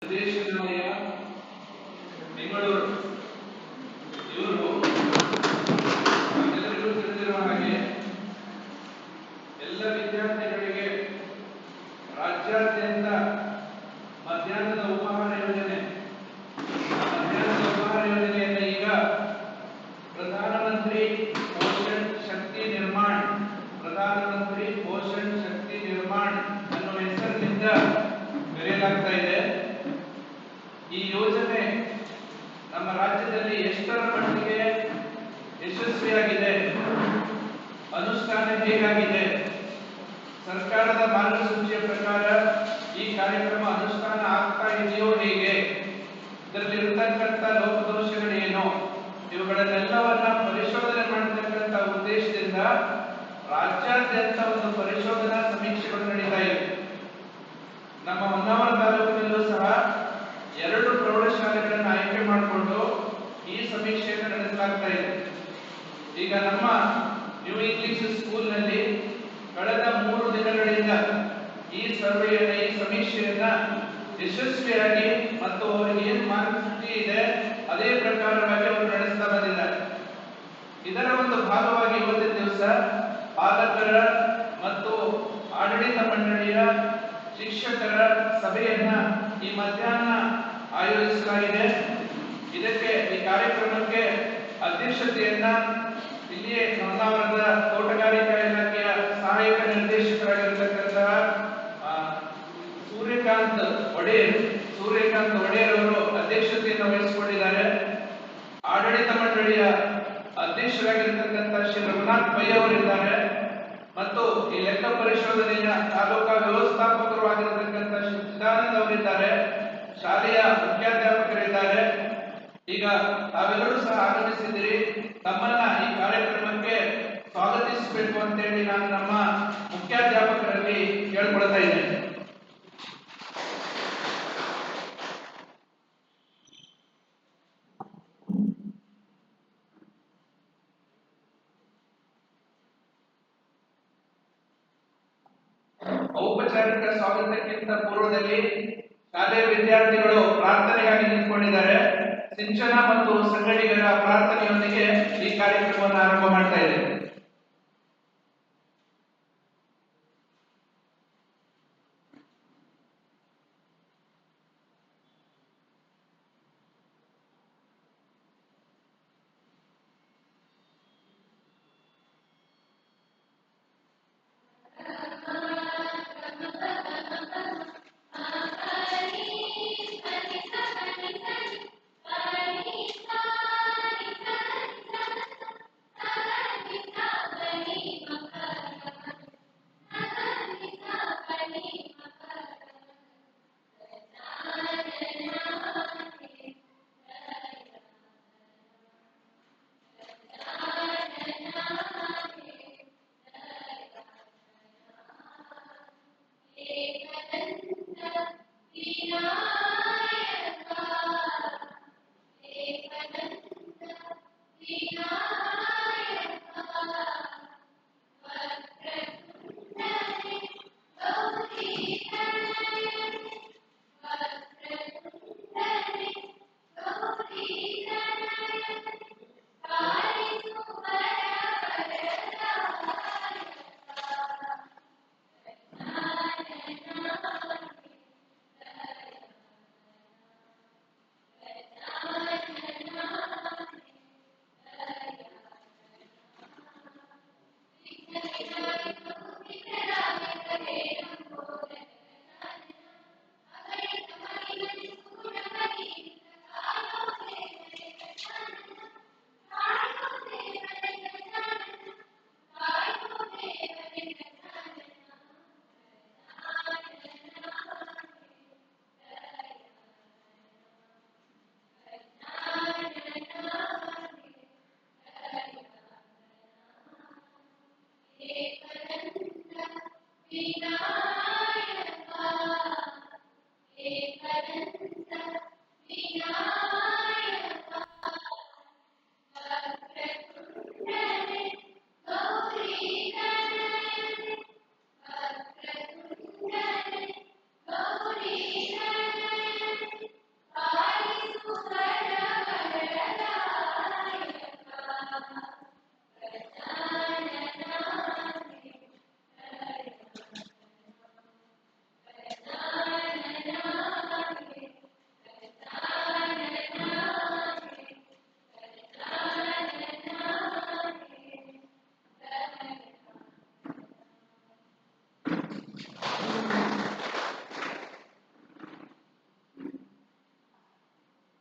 ನಿರ್ದೇಶನಾಲಯ ಬೆಂಗಳೂರು ಇವರು ನಮ್ಮೆಲ್ಲರಿಗೂ ತಿಳಿದಿರುವ ಹಾಗೆ ಎಲ್ಲ ವಿದ್ಯಾರ್ಥಿಗಳಿಗೆ ರಾಜ್ಯಾದ್ಯಂತ ಮಧ್ಯಾಹ್ನದ ಉಪಹಾರ ಯೋಜನೆ ಯೋಜನೆಯನ್ನು ಈಗ ಪ್ರಧಾನಮಂತ್ರಿ ಪೋಷಣ್ ಶಕ್ತಿ ನಿರ್ಮಾಣ ಅನ್ನುವ ಹೆಸರಿನಿಂದ ಕರೆಯಲಾಗ್ತಾ ಇದೆ. ಈ ಯೋಜನೆ ನಮ್ಮ ರಾಜ್ಯದಲ್ಲಿ ಎಷ್ಟರ ಮಟ್ಟಿಗೆ ಯಶಸ್ವಿಯಾಗಿದೆ, ಅನುಷ್ಠಾನ ಹೇಗಾಗಿದೆ, ಸರ್ಕಾರದ ಮಾರ್ಗಸೂಚಿಯ ಪ್ರಕಾರ ಈ ಕಾರ್ಯಕ್ರಮ ಅನುಷ್ಠಾನ ಆಗ್ತಾ ಇದೆಯೋ ಹೇಗೆ, ಇದರಲ್ಲಿರತಕ್ಕಂಥ ಲೋಪದೋಷಗಳೇನು, ಇವುಗಳನ್ನೆಲ್ಲವನ್ನ ಪರಿಶೋಧನೆ ಮಾಡತಕ್ಕಂಥ ಉದ್ದೇಶದಿಂದ ರಾಜ್ಯಾದ್ಯಂತ ಒಂದು ಪರಿಶೋಧನಾ ಸಮೀಕ್ಷೆಗಳು ನಡೀತಾ ಇವೆ. ನಮ್ಮ ಹೊನ್ನಾವರ ತಾಲೂಕಿನಲ್ಲೂ ಸಹ 2 ಪ್ರೌಢಶಾಲೆಗಳನ್ನು ಆಯ್ಕೆ ಮಾಡಿಕೊಂಡು ಈ ಸಮೀಕ್ಷೆಯನ್ನು ನಡೆಸಲಾಗ್ತಾ ಇದೆ. ಈಗ ನಮ್ಮ ನ್ಯೂ ಇಂಗ್ಲಿಷ್ ಸ್ಕೂಲ್ನಲ್ಲಿ ಕಳೆದ 3 ದಿನಗಳಿಂದ ಈ ಸಮೀಕ್ಷೆಯನ್ನ ಯಶಸ್ವಿಯಾಗಿ ಮತ್ತು ಅವರಿಗೆ ಏನು ಮಾರ್ಗಸೂಚಿ ಇದೆ ಅದೇ ಪ್ರಕಾರವಾಗಿ ಅವರು ನಡೆಸ್ತಾ ಬಂದಿದ್ದಾರೆ. ಇದರ ಒಂದು ಭಾಗವಾಗಿ ಇವತ್ತಿನ ದಿವಸ ಪಾಲಕರ ಮತ್ತು ಆಡಳಿತ ಮಂಡಳಿಯ ಶಿಕ್ಷಕರ ಸಭೆಯನ್ನ ಈ ಮಧ್ಯಾಹ್ನ ಆಯೋಜಿಸಲಾಗಿದೆ. ಇದಕ್ಕೆ ಈ ಕಾರ್ಯಕ್ರಮಕ್ಕೆ ಅಧ್ಯಕ್ಷತೆಯನ್ನ ಇಲ್ಲಿಯೇ ಹೊನ್ನಾವರದ ತೋಟಗಾರಿಕಾ ಇಲಾಖೆಯ ಸಹಾಯಕ ನಿರ್ದೇಶಕರಾಗಿರತಕ್ಕಂತಹ ಸೂರ್ಯಕಾಂತ್ ಒಡೆಯರ್ ಅವರು ಅಧ್ಯಕ್ಷತೆಯನ್ನು ವಹಿಸಿಕೊಂಡಿದ್ದಾರೆ. ಆಡಳಿತ ಮಂಡಳಿಯ ಅಧ್ಯಕ್ಷರಾಗಿರತಕ್ಕಂತಹ ಶ್ರೀ ರಘುನಾಥ್ ಪೈ ಅವರಿದ್ದಾರೆ ಮತ್ತು ಈ ಲೆಕ್ಕ ಪರಿಶೋಧನೆಯ ತಾಲೂಕಾ ವ್ಯವಸ್ಥಾಪಕರು ಆಗಿರತಕ್ಕಂಥ ಶ್ರೀ ಚಿದಾನಂದ್ ಅವರಿದ್ದಾರೆ. ಶಾಲೆಯ ಮುಖ್ಯಾಧ್ಯಾಪಕರಿದ್ದಾರೆ. ಈಗ ತಾವೆಲ್ಲರೂ ಸಹ ಆಗಮಿಸಿದ್ದೀರಿ. ತಮ್ಮನ್ನ ಈ ಕಾರ್ಯಕ್ರಮಕ್ಕೆ ಸ್ವಾಗತಿಸಬೇಕು ಅಂತೇಳಿ ನಾನು ನಮ್ಮ ಮುಖ್ಯಾಧ್ಯಾಪಕರಲ್ಲಿ ಕೇಳ್ಕೊಳ್ತಾ ಇದ್ದೇನೆ. ಔಪಚಾರಿಕ ಸ್ವಾಗತಕ್ಕಿಂತ ಪೂರ್ವದಲ್ಲಿ ಶಾಲೆಯ ವಿದ್ಯಾರ್ಥಿಗಳು ಪ್ರಾರ್ಥನೆಗಾಗಿ ನಿಂತ್ಕೊಂಡಿದ್ದಾರೆ. ಸಿಂಚನ ಮತ್ತು ಸಂಗಡಿಗರ ಪ್ರಾರ್ಥನೆಯೊಂದಿಗೆ ಈ ಕಾರ್ಯಕ್ರಮವನ್ನು ಆರಂಭ ಮಾಡ್ತಾ ಇದ್ದೇವೆ.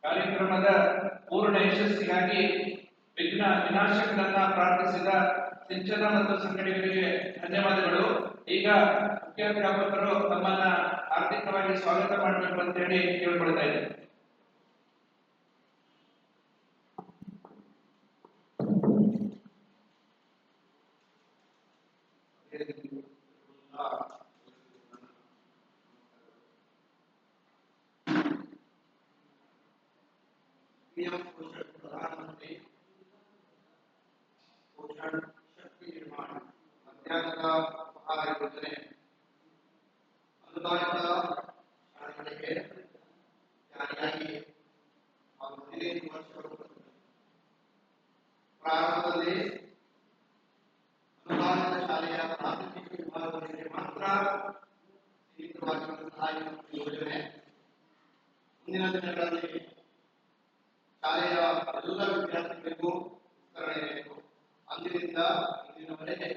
ಕಾರ್ಯಕ್ರಮದ ಪೂರ್ಣ ಯಶಸ್ಸಿಗಾಗಿ ವಿನಾಶಕರನ್ನ ಪ್ರಾರ್ಥಿಸಿದ ಸಿಂಚನ ಮತ್ತು ಸಂಘಟಕರಿಗೆ ಧನ್ಯವಾದಗಳು. ಈಗ ಮುಖ್ಯಾಧ್ಯಾಪಕರು ತಮ್ಮನ್ನ ಆರ್ಥಿಕವಾಗಿ ಸ್ವಾಗತ ಮಾಡಬೇಕು ಅಂತ ಹೇಳಿ ಕೇಳ್ಕೊಳ್ತಾ ಇದ್ದಾರೆ. प्रधानमंत्री पोषण शक्ति निर्माण मध्याह्नದ ಆಹಾರ ಯೋಜನೆ ಅನುದಾನಿತ ಶಾಲೆಗಳಿಗೆ ಜಾರಿಯಾಗಿ 15 ವರ್ಷಗಳು ಪ್ರಾರಂಭದಲ್ಲಿ ಅನುದಾನಿತ ಶಾಲೆಯ ಪ್ರಾಥಮಿಕ ವಿಭಾಗಗಳಿಗೆ ಮಾತ್ರ ಸೀಮಿತವಾಗಿರುವಂತಹ ಯೋಜನೆ ಮುಂದಿನ ದಿನಗಳಲ್ಲಿ ಶಾಲೆಯ ಎಲ್ಲ ವಿದ್ಯಾರ್ಥಿಗಳಿಗೂ ವಿಸ್ತರಣೆಯಾಯಿತು. ಅಂದಿನಿಂದ ಇಂದಿನವರೆಗೆ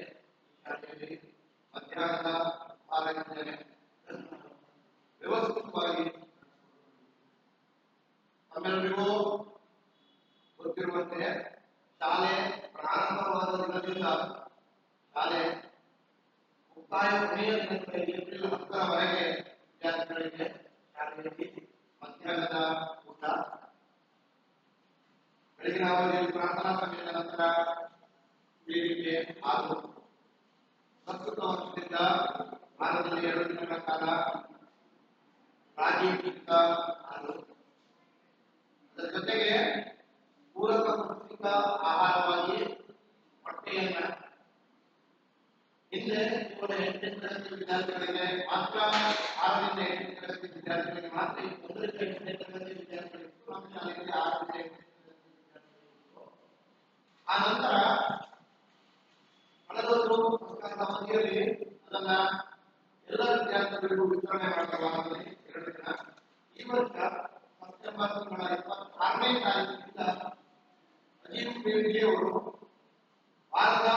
ಶಾಲೆಯಲ್ಲಿ ಮಧ್ಯಾಹ್ನದ ಆಹಾರ ಯೋಜನೆ ವ್ಯವಸ್ಥಿತವಾಗಿ ತಮ್ಮೆಲ್ಲರಿಗೂ ಗೊತ್ತಿರುವಂತೆ ಶಾಲೆ ಪ್ರಾರಂಭವಾದ ದಿನದಿಂದ ಶಾಲೆ ಮುಕ್ತಾಯ ಕೊನೆಯ ದಿನಗಳ ಏಪ್ರಿಲ್ 10ರವರೆಗೆ ವಿದ್ಯಾರ್ಥಿಗಳಿಗೆ ಶಾಲೆಯಲ್ಲಿ ಮಧ್ಯಾಹ್ನದ ಊಟ, ಬೆಳಗಿನ ಅವಧಿಯಲ್ಲಿ ಪ್ರಾರ್ಥನಾ ಸಮಯದ ನಂತರ ವೇದಿಕೆ ಹಾಗೂ ಪ್ರಸ್ತುತ ವರ್ಷದಿಂದ ವಾರದಲ್ಲಿ 2 ದಿನಗಳ ಕಾಲ ರಾಗಿ ಪಿತ್ತ ಹಾಗೂ ಅದರ ಜೊತೆಗೆ ಪೂರಕ ಪೌಷ್ಟಿಕ ಆಹಾರವಾಗಿ ಮೊಟ್ಟೆಯನ್ನ ಹಿಂದೆ ಕೇವಲ 8ನೇ ತರಗತಿ ವಿದ್ಯಾರ್ಥಿಗಳಿಗೆ ಮಾತ್ರ 6ರಿಂದ 8ನೇ ತರಗತಿ ವಿದ್ಯಾರ್ಥಿಗಳಿಗೆ ಮಾತ್ರ 1ರಿಂದ 8ನೇ ತರಗತಿ ವಿದ್ಯಾರ್ಥಿಗಳಿಗೆ ನಮ್ಮ ಶಾಲೆಯಲ್ಲಿ 6ರಿಂದ 8ನೇ ಆ ನಂತರ ಕಳೆದೊಂದು ಸರ್ಕಾರದ ಅವಧಿಯಲ್ಲಿ ಅದನ್ನ ಎಲ್ಲ ವಿದ್ಯಾರ್ಥಿಗಳಿಗೂ ವಿತರಣೆ ಮಾಡಲಾಗುತ್ತದೆ 2 ದಿನ. ಈ ವರ್ಷ ಸೆಪ್ಟೆಂಬರ್ ತಿಂಗಳ 26ನೇ ತಾರೀಕಿನಿಂದ ಅಜೀಂ ಬೇಡಿಗೆ ಅವರು ವಾರದ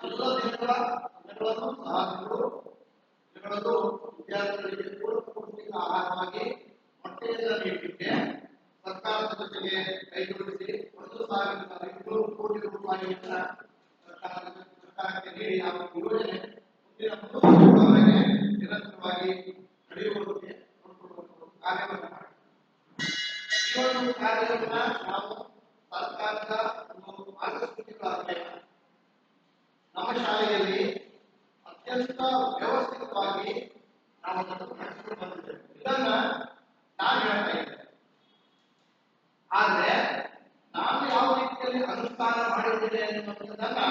ಎಲ್ಲ ದಿನಗಳನ್ನು ಸಹ ದಿನಗಳಲ್ಲೂ ವಿದ್ಯಾರ್ಥಿಗಳಿಗೆ ಪೂರಕ ಪೌಷ್ಟಿಕ ಆಹಾರವಾಗಿ ಮೊಟ್ಟೆಯನ್ನು ನೀಡಲಿಕ್ಕೆ ಸರ್ಕಾರದ ಜೊತೆಗೆ ಕೈಜೋಡಿಸಿ 1,500 ಕೋಟಿ ರೂಪಾಯಿಯನ್ನ ಸರ್ಕಾರಕ್ಕೆ ನೀಡಿ ಆ ಯೋಜನೆ ಮುಂದಿನ 3 ವರ್ಷಗಳವರೆಗೆ ನಿರಂತರವಾಗಿ ನಡೆಯುವುದಕ್ಕೆ ಕಾರ್ಯವನ್ನು ಮಾಡಿ ಈ ಒಂದು ಕಾರ್ಯವನ್ನ ನಾವು ಸರ್ಕಾರದ ಒಂದು ಮಾರ್ಗಸೂಚಿಗಳ ಅನ್ವಯ ನಮ್ಮ ಶಾಲೆಯಲ್ಲಿ ಅತ್ಯಂತ ವ್ಯವಸ್ಥಿತವಾಗಿ ನಾವು ಅದನ್ನು ನಡೆಸಿಕೊಂಡು ಬಂದಿದ್ದೇವೆ. ಇದನ್ನ ನಾನು ಹೇಳ್ತಾ ಇದ್ದೇನೆ. ಆದ್ರೆ ನಾವು ಯಾವ ರೀತಿಯಲ್ಲಿ ಅನುಷ್ಠಾನ ಮಾಡಿದ್ದೇವೆ ಅನ್ನುವಂಥದ್ದನ್ನ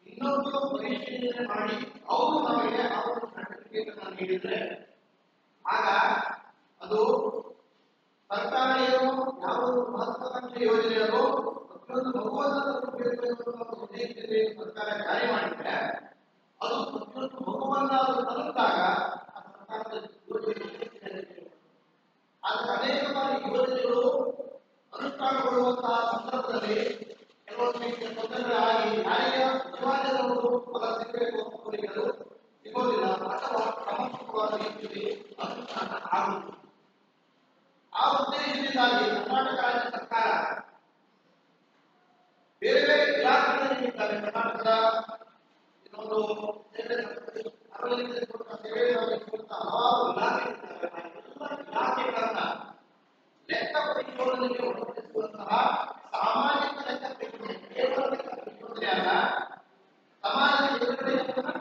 ಇನ್ನೊಂದು ಪರಿಶೀಲನೆ ಮಾಡಿ ಅವರು ನಮಗೆ ಅವರ ಸರ್ಟಿಫಿಕೇಟ್ ಅನ್ನು ನೀಡಿದ್ರೆ ಆಗ ಅದು ಸರ್ಕಾರ ಏನು ಯಾವ ಮಹತ್ವಾಕಾಂಕ್ಷಿ ಯೋಜನೆಯರು ಪ್ರತಿಯೊಂದು ಮಗುವನ್ನ ಉದ್ದೇಶದಲ್ಲಿ ಸರ್ಕಾರ ಜಾರಿ ಮಾಡಿದ್ರೆ ಅದು ಪ್ರತಿಯೊಂದು ಮಗುವನ್ನ ತಲುಪಿದಾಗ ಆ ಸರ್ಕಾರದ ಯೋಜನೆ ಆದರೆ ಅನೇಕ ಬಾರಿ ಯೋಜನೆಗಳು ಅನುಷ್ಠಾನಗೊಳ್ಳುವಂತಹ ಸಂದರ್ಭದಲ್ಲಿ ಕೆಲವೊಂದು ತೊಂದರೆಗಳಾಗಿ ಯಾರಿಗೆ ನಿಜವಾದವರು ಫಲ ಸಿಗಬೇಕು ಅವರಿಗೂ ಸಿಗೋದಿಲ್ಲ ಅಥವಾ ಸಮರ್ಪಕವಾದ ರೀತಿಯಲ್ಲಿ ಅನುಷ್ಠಾನ ಆಗುವುದು. ಆ ಉದ್ದೇಶದಿಂದಾಗಿ ಕರ್ನಾಟಕ ರಾಜ್ಯ ಸರ್ಕಾರ ಬೇರೆ ಬೇರೆ ಇಲಾಖೆಗಳಲ್ಲಿ ಇದ್ದಾರೆ. ಕರ್ನಾಟಕದ ಇನ್ನೊಂದು ಸಾರ್ವಜನಿಕರಿಗೆ ಕೊಟ್ಟ ಸೇವೆಗಳನ್ನು ಹಲವಾರು ಇಲಾಖೆಗಳಿದ್ದಾವೆ. ಎಲ್ಲ ಇಲಾಖೆಗಳನ್ನ ಲೆಕ್ಕ ಪರಿಶೋಧನೆಗೆ ಒಳಪಡಿಸುವಂತಹ ಸಾಮಾಜಿಕ ಲೆಕ್ಕ ಪರಿಶೋಧನೆ ಕೇವಲ ಲೆಕ್ಕ ಪರಿಶೋಧನೆ ಅಲ್ಲ, ಸಮಾಜದ ಎದುರುಗಡೆಯನ್ನು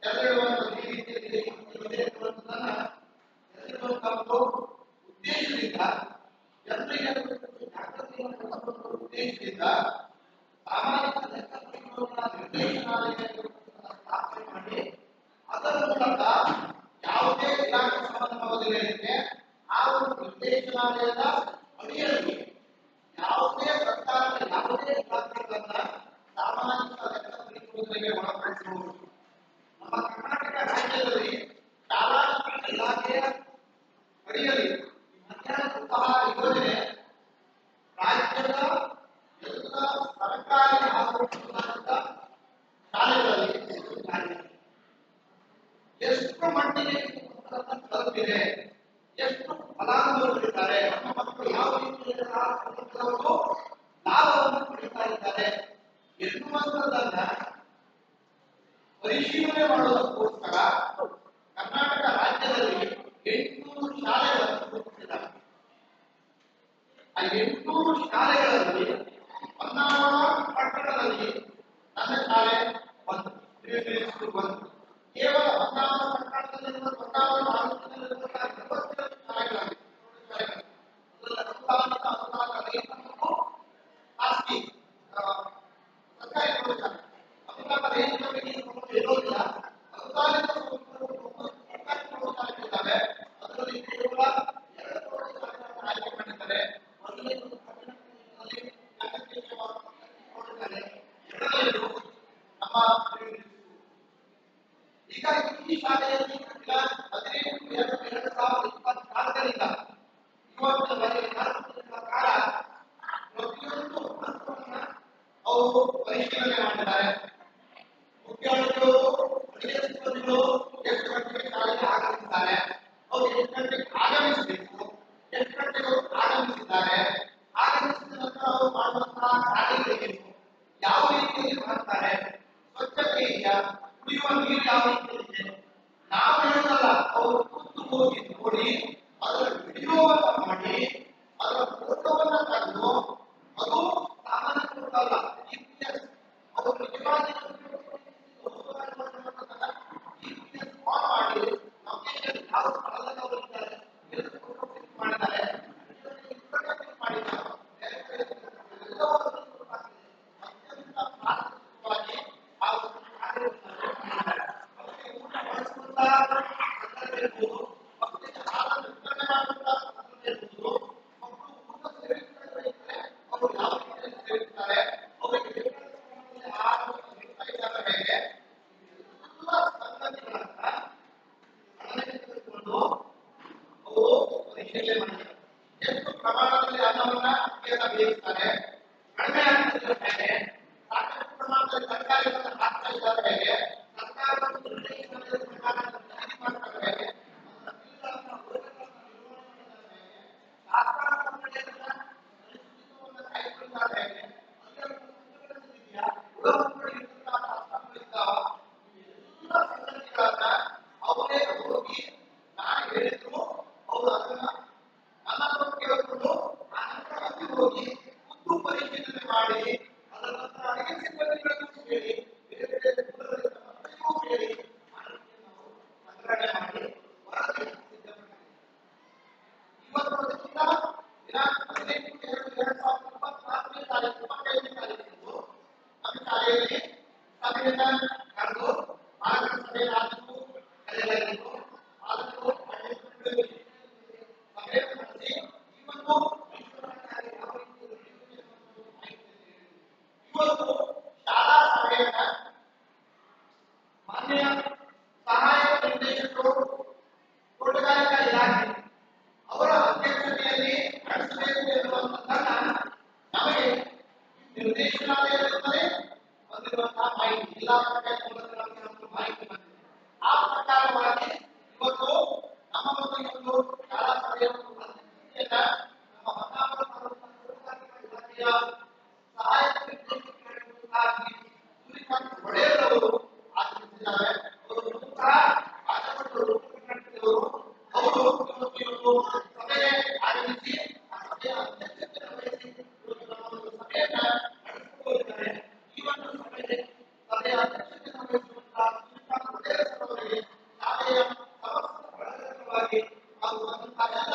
ತೆರೆದಿಡುವಂತಹ ಈ ರೀತಿಯಲ್ಲಿ ಎನ್ನುವಂಥದ್ದನ್ನ ಎದುರಿಸುವಂತಹ ಉದ್ದೇಶದಿಂದ ಜನರಿಗೆ ಜಾಗೃತಿಯನ್ನು ಉದ್ದೇಶದಿಂದ ಸಾಮಾಜಿಕ ಲೆಕ್ಕ ಪರಿಶೋಧನಾ ನಿರ್ದೇಶನಾಲಯವನ್ನು ಸ್ಥಾಪನೆ ಮಾಡಿ ಅದರ ಮೂಲಕ ಯಾವುದೇ ಇಲಾಖೆ ಸಂಬಂಧವಾಗಲಿಕ್ಕೆ ಆ ಒಂದು ನಿರ್ದೇಶನಾಲಯದ ಅಡಿಯಲ್ಲಿ ಯಾವುದೇ ಸರ್ಕಾರದ ಯಾವುದೇ ಇಲಾಖೆಗಳನ್ನ ಸಾಮಾಜಿಕ ಲೆಕ್ಕ ಪರಿಶೋಧನೆಗೆ ಒಳಪಡಿಸಬಹುದು. ನಮ್ಮ ಕರ್ನಾಟಕ ರಾಜ್ಯದಲ್ಲಿ ಶಾಲಾ ಶಿಕ್ಷಣ ಇಲಾಖೆಯ ಅಡಿಯಲ್ಲಿ ಮಧ್ಯಾಹ್ನ ಉಪಹಾರ ಯೋಜನೆ ರಾಜ್ಯದ ಎಲ್ಲ ಸರ್ಕಾರಿ ಹಾಗೂ ಶಾಲೆಗಳಲ್ಲಿ ಎಷ್ಟು ಮಟ್ಟಿಗೆ ತಲುಪಿದೆ, ಎಷ್ಟು ಫಲ ಫಲಾನುಭವಿಗಳಿದ್ದಾರೆ, ನಮ್ಮ ಮಕ್ಕಳು ಯಾವ ರೀತಿಯಲ್ಲಿ ಲಾಭವನ್ನು ಪಡಿತಾ ಇದ್ದಾರೆ ಎನ್ನುವಂಥದ್ದನ್ನ ಪರಿಶೀಲನೆ ಮಾಡುವುದಕ್ಕೋಸ್ಕರ ಕರ್ನಾಟಕ ರಾಜ್ಯದಲ್ಲಿ 800 ಶಾಲೆಗಳನ್ನು ರೂಪಿಸಿದ್ದಾರೆ. ಆ 800 ಶಾಲೆಗಳಲ್ಲಿ ಹೊನ್ನಾವರ ಪಟ್ಟಣದಲ್ಲಿ ನನ್ನ ಶಾಲೆ ಒಂದು, ಕೇವಲ ಹೊನ್ನಾವರ ಪಟ್ಟಣದಲ್ಲಿರುವ ಹೊನ್ನಾವರ ತಾಲೂಕಿನಲ್ಲಿರುವ 22 ಶಾಲೆಗಳಾಗಿವೆ. ಅನುದಾನಿತ ಅನುದಾನ ರಹಿತ ಮತ್ತು ಖಾಸಗಿ ಸರ್ಕಾರಿ ಪ್ರೌಢಶಾಲೆ ಅನುದಾನ ರಹಿತರಿಗೆ ಇರೋದಿಲ್ಲ. ಅನುದಾನಿತ ಸರ್ಕಾರಿ ಪ್ರೌಢಶಾಲೆಗಳಿದ್ದಾವೆ. ಅದರಲ್ಲಿ ಕೇವಲ 2 ಪ್ರೌಢಶಾಲೆಗಳನ್ನು ಆಯ್ಕೆ ಮಾಡಿದ್ದಾರೆ. ಮೊದಲನೇದು ಪಟ್ಟಣದಲ್ಲಿ ಪ್ರೌಢಶಾಲೆ, ಎರಡನೇದು ನಮ್ಮ ಈಗ ಈ ಶಾಲೆಯಲ್ಲಿ 15/2/2024ರಿಂದ ಇವತ್ತಿನವರೆಗೆ ಪ್ರಕಾರ ಪ್ರತಿಯೊಂದು ಹಂತವನ್ನು ಅವರು ಪರಿಶೀಲನೆ ಮಾಡಿದ್ದಾರೆ. ಮುಖ್ಯಾಧಿಕಾರಿಗಳು, ಅಡಿಗೆ ಸಿಬ್ಬಂದಿಗಳು ಎಷ್ಟು ಗಂಟೆಗೆ ಶಾಲೆಗೆ ಆಗಮಿಸಿದ್ದಾರೆ, ಅವರು ಎಷ್ಟು ಗಂಟೆಗೆ ಆಗಮಿಸಬೇಕು, ಎಷ್ಟು ಗಂಟೆಗೆ ಆಗಮಿಸಿದ್ದಾರೆ, ಆಗಮಿಸಿದ ನಂತರ ಅವರು ಮಾಡುವಂತಹ ಕಾರ್ಯಗಳೇನು, ಯಾವ ರೀತಿಯಲ್ಲಿ ಮಾಡ್ತಾರೆ, ಸ್ವಚ್ಛತೆ ಇದೆಯಾ, ಕುಡಿಯುವ ನೀರು ಯಾವ ರೀತಿಯಲ್ಲಿ ಇದೆ, ನಾವು ಹೇಳೋದಲ್ಲ, ಅವರು ಖುದ್ದು ಹೋಗಿ ನೋಡಿ ಅದರ ವಿಡಿಯೋವನ್ನು ಮಾಡಿ ಅದರ ಫೋಟೋವನ್ನ ತೆಗೆದು ಅದು ಸಾಮಾನ್ಯ ಫೋಟೋ ಅಲ್ಲ, ಅವರು ನಿಜವಾಗಿ ಮಾಡಿ ಲೊಕೇಶನ್ ಯಾವ ಸ್ಥಳದಲ್ಲಿ ಅವರು ಇದ್ದಾರೆ, ಎಷ್ಟು ಫೋಟೋ ಕ್ಲಿಕ್ ಮಾಡಿದ್ದಾರೆ, ಮಾಡಿದ್ದಾರೆ ಎಲ್ಲವನ್ನೂ ಅತ್ಯಂತ ಪ್ರಾಥಮಿಕವಾಗಿ ಆ ಒಂದು ಕಾರ್ಯವನ್ನು ಮಾಡಿದ್ದಾರೆ. ಅವರಿಗೆ ಊಟ ಬಳಸುವಂತಹ ಸಂದರ್ಭ ಇರ್ಬೋದು, ಮಕ್ಕಳಿಗೆ ಹಾಲ ವಿತರಣೆ ಮಾಡುವಂತಹ ಸಂದರ್ಭ ಇರ್ಬೋದು, ಮಕ್ಕಳು ಊಟ ಸೇವಿಸಿದರೆ ಅವರು ಯಾವ ರೀತಿಯಲ್ಲಿ ಸೇವಿಸ್ತಾರೆ, ಅವರಿಗೆ ಆಹಾರವನ್ನು ನೀಡ್ತಾ ಇದ್ದಾರೆ ಹೇಗೆ, ಎಲ್ಲ ಸಂಗತಿಗಳನ್ನ ಗಮನಕ್ಕೆ ತೆಗೆದುಕೊಂಡು ಅವರು ಪರಿಶೀಲನೆ ಮಾಡಿದ್ದಾರೆ. ಎಷ್ಟು ಪ್ರಮಾಣದಲ್ಲಿ ಅನ್ನವನ್ನ ಬೇಯಿಸ್ತಾರೆ, ಕಡಿಮೆ ಆಗ್ತಿದ್ರೆ ಹೇಗೆ, ಸಾಕಷ್ಟು ಪ್ರಮಾಣದಲ್ಲಿ ತರಕಾರಿಗಳನ್ನು ಹಾಕ್ತಾ ಇದ್ದಾರೆ ಹೇಗೆ, ಸರ್ಕಾರದ ನಿರ್ದೇಶನದ ಪ್ರಕಾರ ಜಾರಿ ಮಾಡ್ತಾರೆ ಹೇಗೆ, ಸರ್ಕಾರ ಮಂಡಳಿಯನ್ನ ಕಾಯ್ದುಕೊಳ್ತಾರೆ ಹೇಗೆ, ಎಲ್ಲ ಸಂಗತಿಗಳನ್ನ ಅವರೇ ಹೋಗಿ ನಾನು ಹೇಳಿದ್ರು ಅವರು ಅದನ್ನ ನನ್ನನ್ನು ಕೇಳಿಕೊಂಡು ಆನಂತರ ಅಲ್ಲಿ ಹೋಗಿ ಖುದ್ದು ಪರಿಶೀಲನೆ ಮಾಡಿ ಅದರ ನಂತರ ಅಡಿಗೆ ಸಿಬ್ಬಂದಿಗಳಿಗೂ ಕೇಳಿ ಬೇರೆ ಬೇರೆ ದೂರದಲ್ಲಿ ಮಕ್ಕಳಿಗೂ ಕೇಳಿ ನಾವು ಸಂಗ್ರಹಣೆ ಮಾಡಿ ವರದಿ ಸಿದ್ಧಪಡಿಸಿದ್ದೇವೆ. ಇವತ್ತು ಅದಕ್ಕಿಂತ ದಿನಾಂಕ 15/2/2024 ತಾರೀಕು 25ನೇ ತಾರೀಕು ನಮ್ಮ ಶಾಲೆಯಲ್ಲಿ ಸಭೆಯನ್ನ ಕರೆದು ಮಾರ್ಗದ ಸಭೆಯಾಗಿದ್ದು ಕರೆಯಲಾಗಿತ್ತು. ಆದರೂ ಸಭೆ ನಡೆಸಿ ಈ ಒಂದು ಇವತ್ತು ಶಾಲಾ ಸಭೆಯನ್ನ ಮಾನ್ಯ ಸಹಾಯಕ ನಿರ್ದೇಶಕರು ತೋಟಗಾರಿಕಾ ಇಲಾಖೆ ಅವರ ಅಧ್ಯಕ್ಷತೆಯಲ್ಲಿ ನಡೆಸಬೇಕು ಎನ್ನುವಂಥದ್ದನ್ನ ನಮಗೆ ನಿರ್ದೇಶನಾಲಯದಿಂದಲೇ ಬಂದಿರುವಂತಹ ಮಾಹಿತಿ, ಜಿಲ್ಲಾ ಪಂಚಾಯತ್ ಮೂಲಕ ಮಾಹಿತಿ ಬಂದಿದೆ. ಆ ಪ್ರಕಾರವಾಗಿ ಇವತ್ತು ನಮ್ಮ ಒಂದು ಈ ಒಂದು ಶಾಲಾ ಸಭೆಯ ಒಂದು ಅಧ್ಯಕ್ಷತೆಯನ್ನ ನಮ್ಮ ಹೊನ್ನಾವರ ತಾಲೂಕಿನ ತೋಟಗಾರಿಕಾ ಇಲಾಖೆಯ ಸಹಾಯಕ ನಿರ್ದೇಶಕರಾಗಿರುವಂತಹ ಸೂರ್ಯಕಾಂತ್ ಒಡೆಯರ್ ಅವರು ಆಗಮಿಸಿದ್ದಾರೆ. ಅವರು ಪ್ರಮುಖ ರಾಜಭಟ್ರು ಅವರು ಈ ಒಂದು ಸಭೆಗೆ ಆಗಮಿಸಿ ಆ ಸಭೆಯ ಅಧ್ಯಕ್ಷತೆಯನ್ನು ವಹಿಸಿ ನಮ್ಮ ಒಂದು ಸಭೆಯನ್ನ ನಡೆಸಿಕೊಂಡಿದ್ದಾರೆ. ಈ ಒಂದು ಸಭೆಯ ಅಧ್ಯಕ್ಷತೆಯನ್ನು ವಹಿಸುವಂತಹ ಸೂರ್ಯಕಾಂತ್ ಒಡೆಯರ್ ಅವರಿಗೆ ಶಾಲೆಯ ಸಮಸ್ತ ಬಳಗವಾಗಿ ಹಾಗೂ ಬಂದಂತಹ ಎಲ್ಲ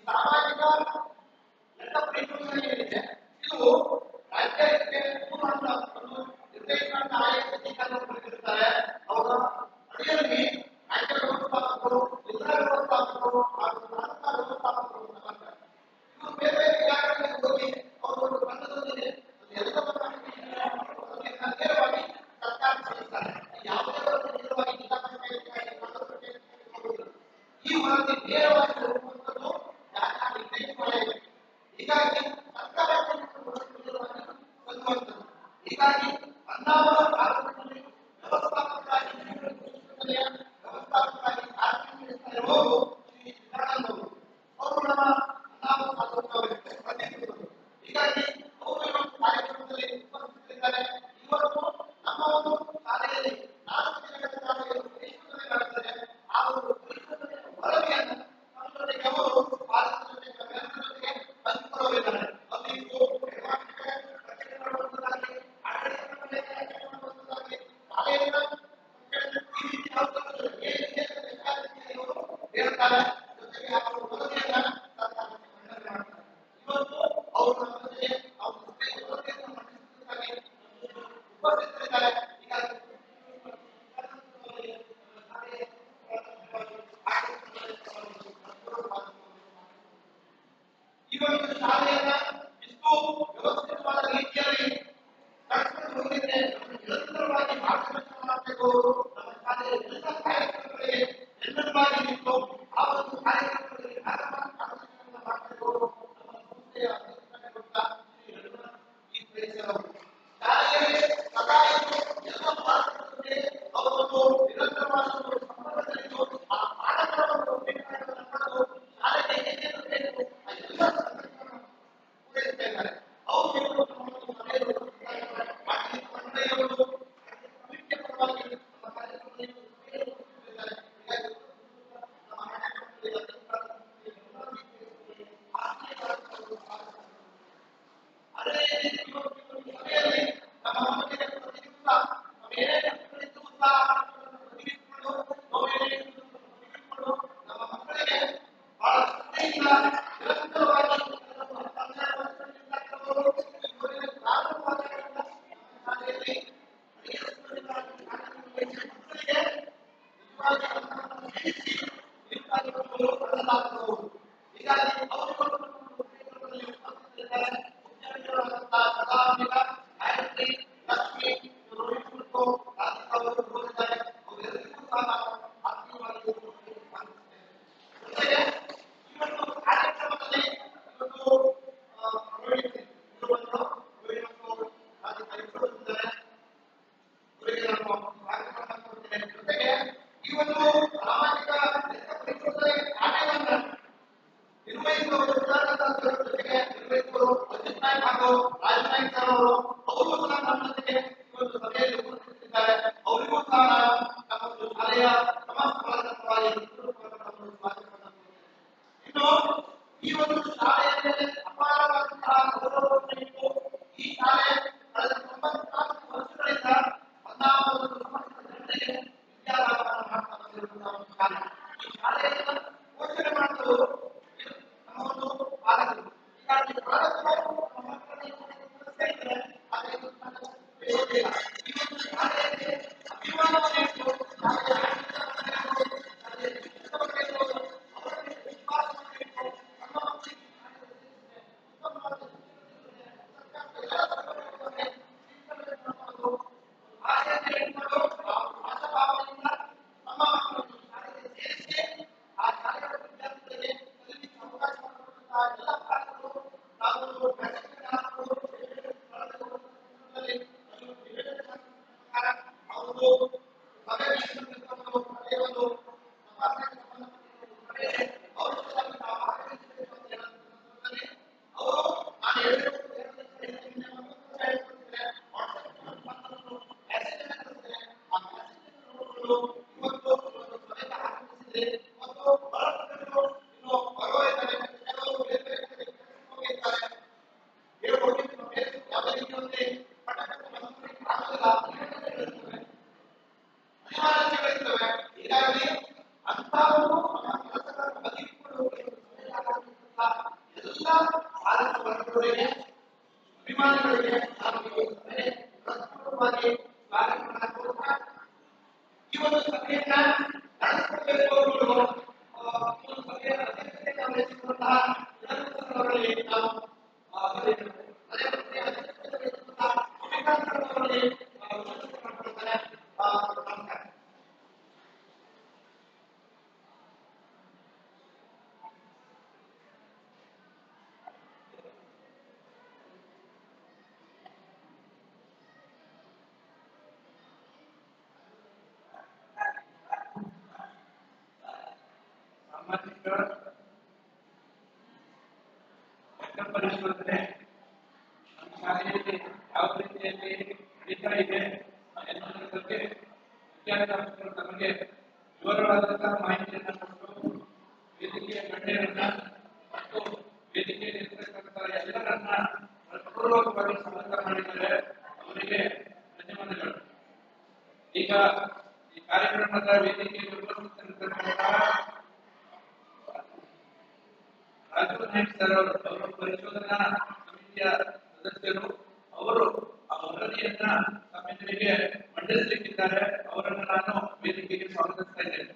ಸಾಮಾಜಿಕ ಎಲ್ಲ ಪ್ರಯೋಜನ ಏನಿದೆ ಇದು ರಾಜ್ಯಕ್ಕೆ ಪೂರ್ಣ ನಿರ್ದೇಶನ ಆಯೋಗಿರ್ತಾರೆ. ಅವರ ಅಡಿಯಲ್ಲಿ ರಾಜ್ಯ ವ್ಯವಸ್ಥಾಪಕರು, ಜಿಲ್ಲಾ ವ್ಯವಸ್ಥಾಪಕರು ಹಾಗೂ ತಾಲೂಕಾ ವ್ಯವಸ್ಥಾಪಕರು ಇವರು ಬೇರೆ ಬೇರೆ ಇಲಾಖೆಗಳಿಗೆ ಹೋಗಿ ಅವರು ಒಂದು ತಂಡದೊಂದಿಗೆ ಎಲ್ಲವನ್ನ ನೇರವಾಗಿ ಸರ್ಕಾರ ಸಲ್ಲಿಸ್ತಾರೆ. ಯಾವುದೇ ಒಂದು ನೇರವಾಗಿ ಜಿಲ್ಲಾ ಪಂಚಾಯತ್ ಈ ವರದಿ ನೇರವಾಗಿ ಹೋಗುವಂಥದ್ದು ಹೀಗಾಗಿ ಸರ್ಕಾರಕ್ಕೆ ಹೀಗಾಗಿ ಹೊನ್ನಾವರ ತಾಲೂಕಿನಲ್ಲಿ ವ್ಯವಸ್ಥಾಪಕರಾಗಿ ವ್ಯವಸ್ಥಾಪಕರಾಗಿ ಕಾರ್ಯಕ್ರಮ ನಡೆಸ್ತಾ ಇರುವವರು ಶ್ರೀ ವಿಧಾನಂದ ಅವರು ನಮ್ಮ ನಾವು ಪ್ರತಿನಿಧಿಗಳು. ಹೀಗಾಗಿ ಅವರು ಈ ಒಂದು ಕಾರ್ಯಕ್ರಮದಲ್ಲಿ ಉಪಸ್ಥಿತರಿದ್ದಾರೆ. ಇವತ್ತು ನಮ್ಮ ಒಂದು ಶಾಲೆಯಲ್ಲಿ 4 ದಿನಗಳ ಕಾಲ ಏನು ಪರಿಶೋಧನೆ ನಡೆತ್ತದೆ, ಆ ಒಂದು ಪರಿಶೋಧನೆಯ ವರದಿಯನ್ನು ನಮ್ಮ ಜೊತೆಗೆ ಅವರು ಭಾರತದ ಜೊತೆಗೆ ನಮ್ಮೆಲ್ಲರ ಜೊತೆಗೆ ಹಂಚಿಕೊಳ್ಳಲಿದ್ದಾರೆ. ಅದು ಇದು ನಿರ್ಮಾಣಕ್ಕೆ ರಚನೆ ಮಾಡುವಂಥದ್ದಾಗಲಿ, ಆಡಳಿತ ಮಂಡಳಿಯ ರಚನೆ ಮಾಡುವಂಥದ್ದಾಗಲಿ, ಶಾಲೆಯಿಂದ ಈ ರೀತಿ ಅವಕಾಶಗಳು ಇವರು ಹೇಳ್ತಾರೆ. ಜೊತೆಗೆ ಅವರು ವರದಿಯನ್ನ ಸರ್ಕಾರಕ್ಕೆ ಮಂಡನೆ ಮಾಡ್ತಾರೆ. ಇವತ್ತು ಅವರು ನಮ್ಮ ಜೊತೆಗೆ ಅವರು ವರದಿಯನ್ನು ಮಂಡಿಸುವುದಕ್ಕಾಗಿ ಉಪಸ್ಥಿತರಿದ್ದಾರೆ. ಹೀಗಾಗಿ ಈ ಒಂದು ಶಾಲೆಯನ್ನ ಇಷ್ಟು ವ್ಯವಸ್ಥಿತವಾದ ರೀತಿಯಲ್ಲಿ ನಡೆಸಿಕೊಂಡು ಹೋಗಲಿಕ್ಕೆ ನಿರಂತರವಾಗಿ ಮಾರ್ಗದರ್ಶನ ಮಾಡಬೇಕು. ನಮ್ಮ ಶಾಲೆಯ ಎಲ್ಲ ಕಾರ್ಯಕ್ರಮಗಳಿಗೆ ಎಲ್ಲರವಾಗಿ ನಿಂತು ಆ ಒಂದು ಕಾರ್ಯಕ್ರಮಗಳಿಗೆ ಮಾರ್ಗದರ್ಶನ ಮಾಡಬೇಕು. ನಮ್ಮ ಸಂಸ್ಥೆಯ ಅಧ್ಯಕ್ಷರಾಗಿರುವಂತ ಶ್ರೀ ರಘುನಾಥ್ ಈ ಪರಿಸರವರು ಶಾಲೆಯಲ್ಲಿ ಸದಾ ಎಲ್ಲ ಭಾರತಕ್ಕೆ ಅವರೊಂದು ನಿರಂತರವಾದ ಒಂದು ಸಂಪರ್ಕದಲ್ಲಿದ್ದು ಆ ಪಾಠಗಳನ್ನು ಬೇಕಾದನ್ನು ಪಡೆದು ಶಾಲೆಗೆ ಏನೇನು ಬೇಕು ಆ ಎಲ್ಲ ಸಂಗತಿಗಳನ್ನು ಪೂರೈಸ್ತಾ ಇದ್ದಾರೆ. ಅವರು ನಮ್ಮನ್ನು ಮನೆಯಲ್ಲಿ ಮಾಹಿತಿ ಮಂಡಳಿಯವರು ಮುಖ್ಯ ಪರವಾಗಿ ನಮ್ಮ ಕಾರ್ಯಕ್ರಮದಲ್ಲಿ ಸೇರಿಕೊಂಡಿದ್ದಾರೆ. ಹೀಗಾಗಿ ನಮ್ಮ ಕಾರ್ಯಕ್ರಮದಲ್ಲಿ ಅದೇ ರೀತಿ ಸಭೆಯಲ್ಲಿ ನಮ್ಮ ಮಕ್ಕಳಿಗೆ ಪ್ರತಿನಿಧಿಸುವ ನಮ್ಮ ಏನೇ ನಮ್ಮ ಮಕ್ಕಳಿಗೆ ಬಹಳ ಶ್ರದ್ಧೆಯಿಂದ ನಿರಂತರವಾಗಿ ಶಾಲೆಯಲ್ಲಿ ಹೀಗಾಗಿ ಅವರು ಗಾಯತ್ರಿ ಲಕ್ಷ್ಮಿ ಅವರು ಹೋಗಿದ್ದಾರೆ. ಅವರೆಲ್ಲರಿಗೂ ಸಹ ನಾವು ಆತ್ಮೀಯವಾಗಿ ಜೊತೆಗೆ ಈ ಒಂದು ಕಾರ್ಯಕ್ರಮದಲ್ಲಿ ಇವತ್ತು ಜೊತೆಗೆ ಈ ಒಂದು ಸಾಮಾಜಿಕ ಪರಿಸರದ ಕಾರ್ಯವನ್ನು ನಿರ್ವಹಿಸುವವರು ಜೊತೆಗೆ ನಿರ್ವಹಿಸುವರು ಅಜಿತ್ ನಾಯ್ಕ್ ಹಾಗೂ ರಾಜ್ ನಾಯ್ಕ್ ಸರ್ ಅವರು ಸಹ ನಮ್ಮ ಜೊತೆಗೆ ಈ ಒಂದು ಸಭೆಯಲ್ಲಿ ಉಪಸ್ಥಿತರಿದ್ದಾರೆ. ಅವರಿಗೂ ಸಹ ನಾವು ನಮ್ಮ ಒಂದು ಶಾಲೆಯ ಸಮಾಜ ಪರವಾಗಿ ಇನ್ನು ಈ ಒಂದು ಶಾಲೆಯ ಮೇಲೆ ಅಪಾರವಾದಂತಹ ಗೌರವವನ್ನು ಇಟ್ಟು ಈ ಶಾಲೆ ಕಳೆದ 94 ವರ್ಷಗಳಿಂದ ಒಂದಾದ ಸಮಾಜದ ಜನರಿಗೆ ವಿದ್ಯಾದಾನವನ್ನು ಮಾಡ್ತಾ ಬಂದಿರುವಂತಹ ಒಂದು ಶಾಲೆ. ಈ ಶಾಲೆಯನ್ನು ಪೋಷಣೆ ಮಾಡುವುದು ನಮ್ಮ ಒಂದು ಪಾಲಕರು. ಹೀಗಾಗಿ ಪಾಲಕರು ನಮ್ಮ ಮಕ್ಕಳಿಗೆ ಸೇರಿದರೆ ಅದಕ್ಕೆ ಪ್ರಯೋಜನ. ಈ ಒಂದು ಶಾಲೆಯಲ್ಲಿ ಅಭಿಮಾನವನ್ನು ಇಟ್ಟು ಶಾಲೆಯ ಶಾಲೆಯ ಶಿಕ್ಷಕರಿಗೆ ಅವರಿಗೆ ವಿಶ್ವಾಸವನ್ನು ಇಟ್ಟು ನಮ್ಮ ಮಕ್ಕಳಿಗೆ ಉತ್ತಮವಾದ ಆಸೆಯನ್ನು ಇಟ್ಕೊಂಡು ಆಶಾಭಾವನೆಯಿಂದ ನಮ್ಮ ಮಕ್ಕಳನ್ನು ಶಾಲೆಗೆ ಸೇರಿಸಿ ಆ ಸಾಮಾಜಿಕ ಲೆಕ್ಕ ಪರಿಶೋಧನೆ ನಮ್ಮ ಶಾಲೆಯಲ್ಲಿ ಯಾವ ರೀತಿಯಲ್ಲಿ ನಡೀತಾ ಇದೆ ಎನ್ನುವುದರ ಬಗ್ಗೆ ವಿದ್ಯಾರ್ಥಿಗಳು ನಮಗೆ ವಿವರವಾದಂತಹ ಮಾಹಿತಿಯನ್ನು ಕೊಟ್ಟು ವೇದಿಕೆಯ ಗಣ್ಯರನ್ನ ಮತ್ತು ವೇದಿಕೆಯಲ್ಲಿರ್ತಕ್ಕಂಥ ಎಲ್ಲರನ್ನ ಪೂರ್ವಕವಾಗಿ ಸ್ವಾಗತ ಮಾಡಿದರೆ ಅವರಿಗೆ ಧನ್ಯವಾದಗಳು. ಈಗ ಈ ಕಾರ್ಯಕ್ರಮದ ವೇದಿಕೆಯಲ್ಲಿ ಉಪಸ್ಥಿತರಿರ್ತಕ್ಕಂಥ ರಾಜು ನಾಯ್ಕ್ ಸರ್ ಅವರು ಪರಿಶೋಧನಾ ಸಮಿತಿಯ ಸದಸ್ಯರು. ಅವರು ಆ ವರದಿಯನ್ನ ತಮ್ಮೆದುರಿಗೆ ಮಂಡಿಸಲಿಕ್ಕಿದ್ದಾರೆ. ಅವರನ್ನು ನಾನು ವೇದಿಕೆಗೆ ಸ್ವಾಗತಿಸ್ತಾ ಇದ್ದೇನೆ.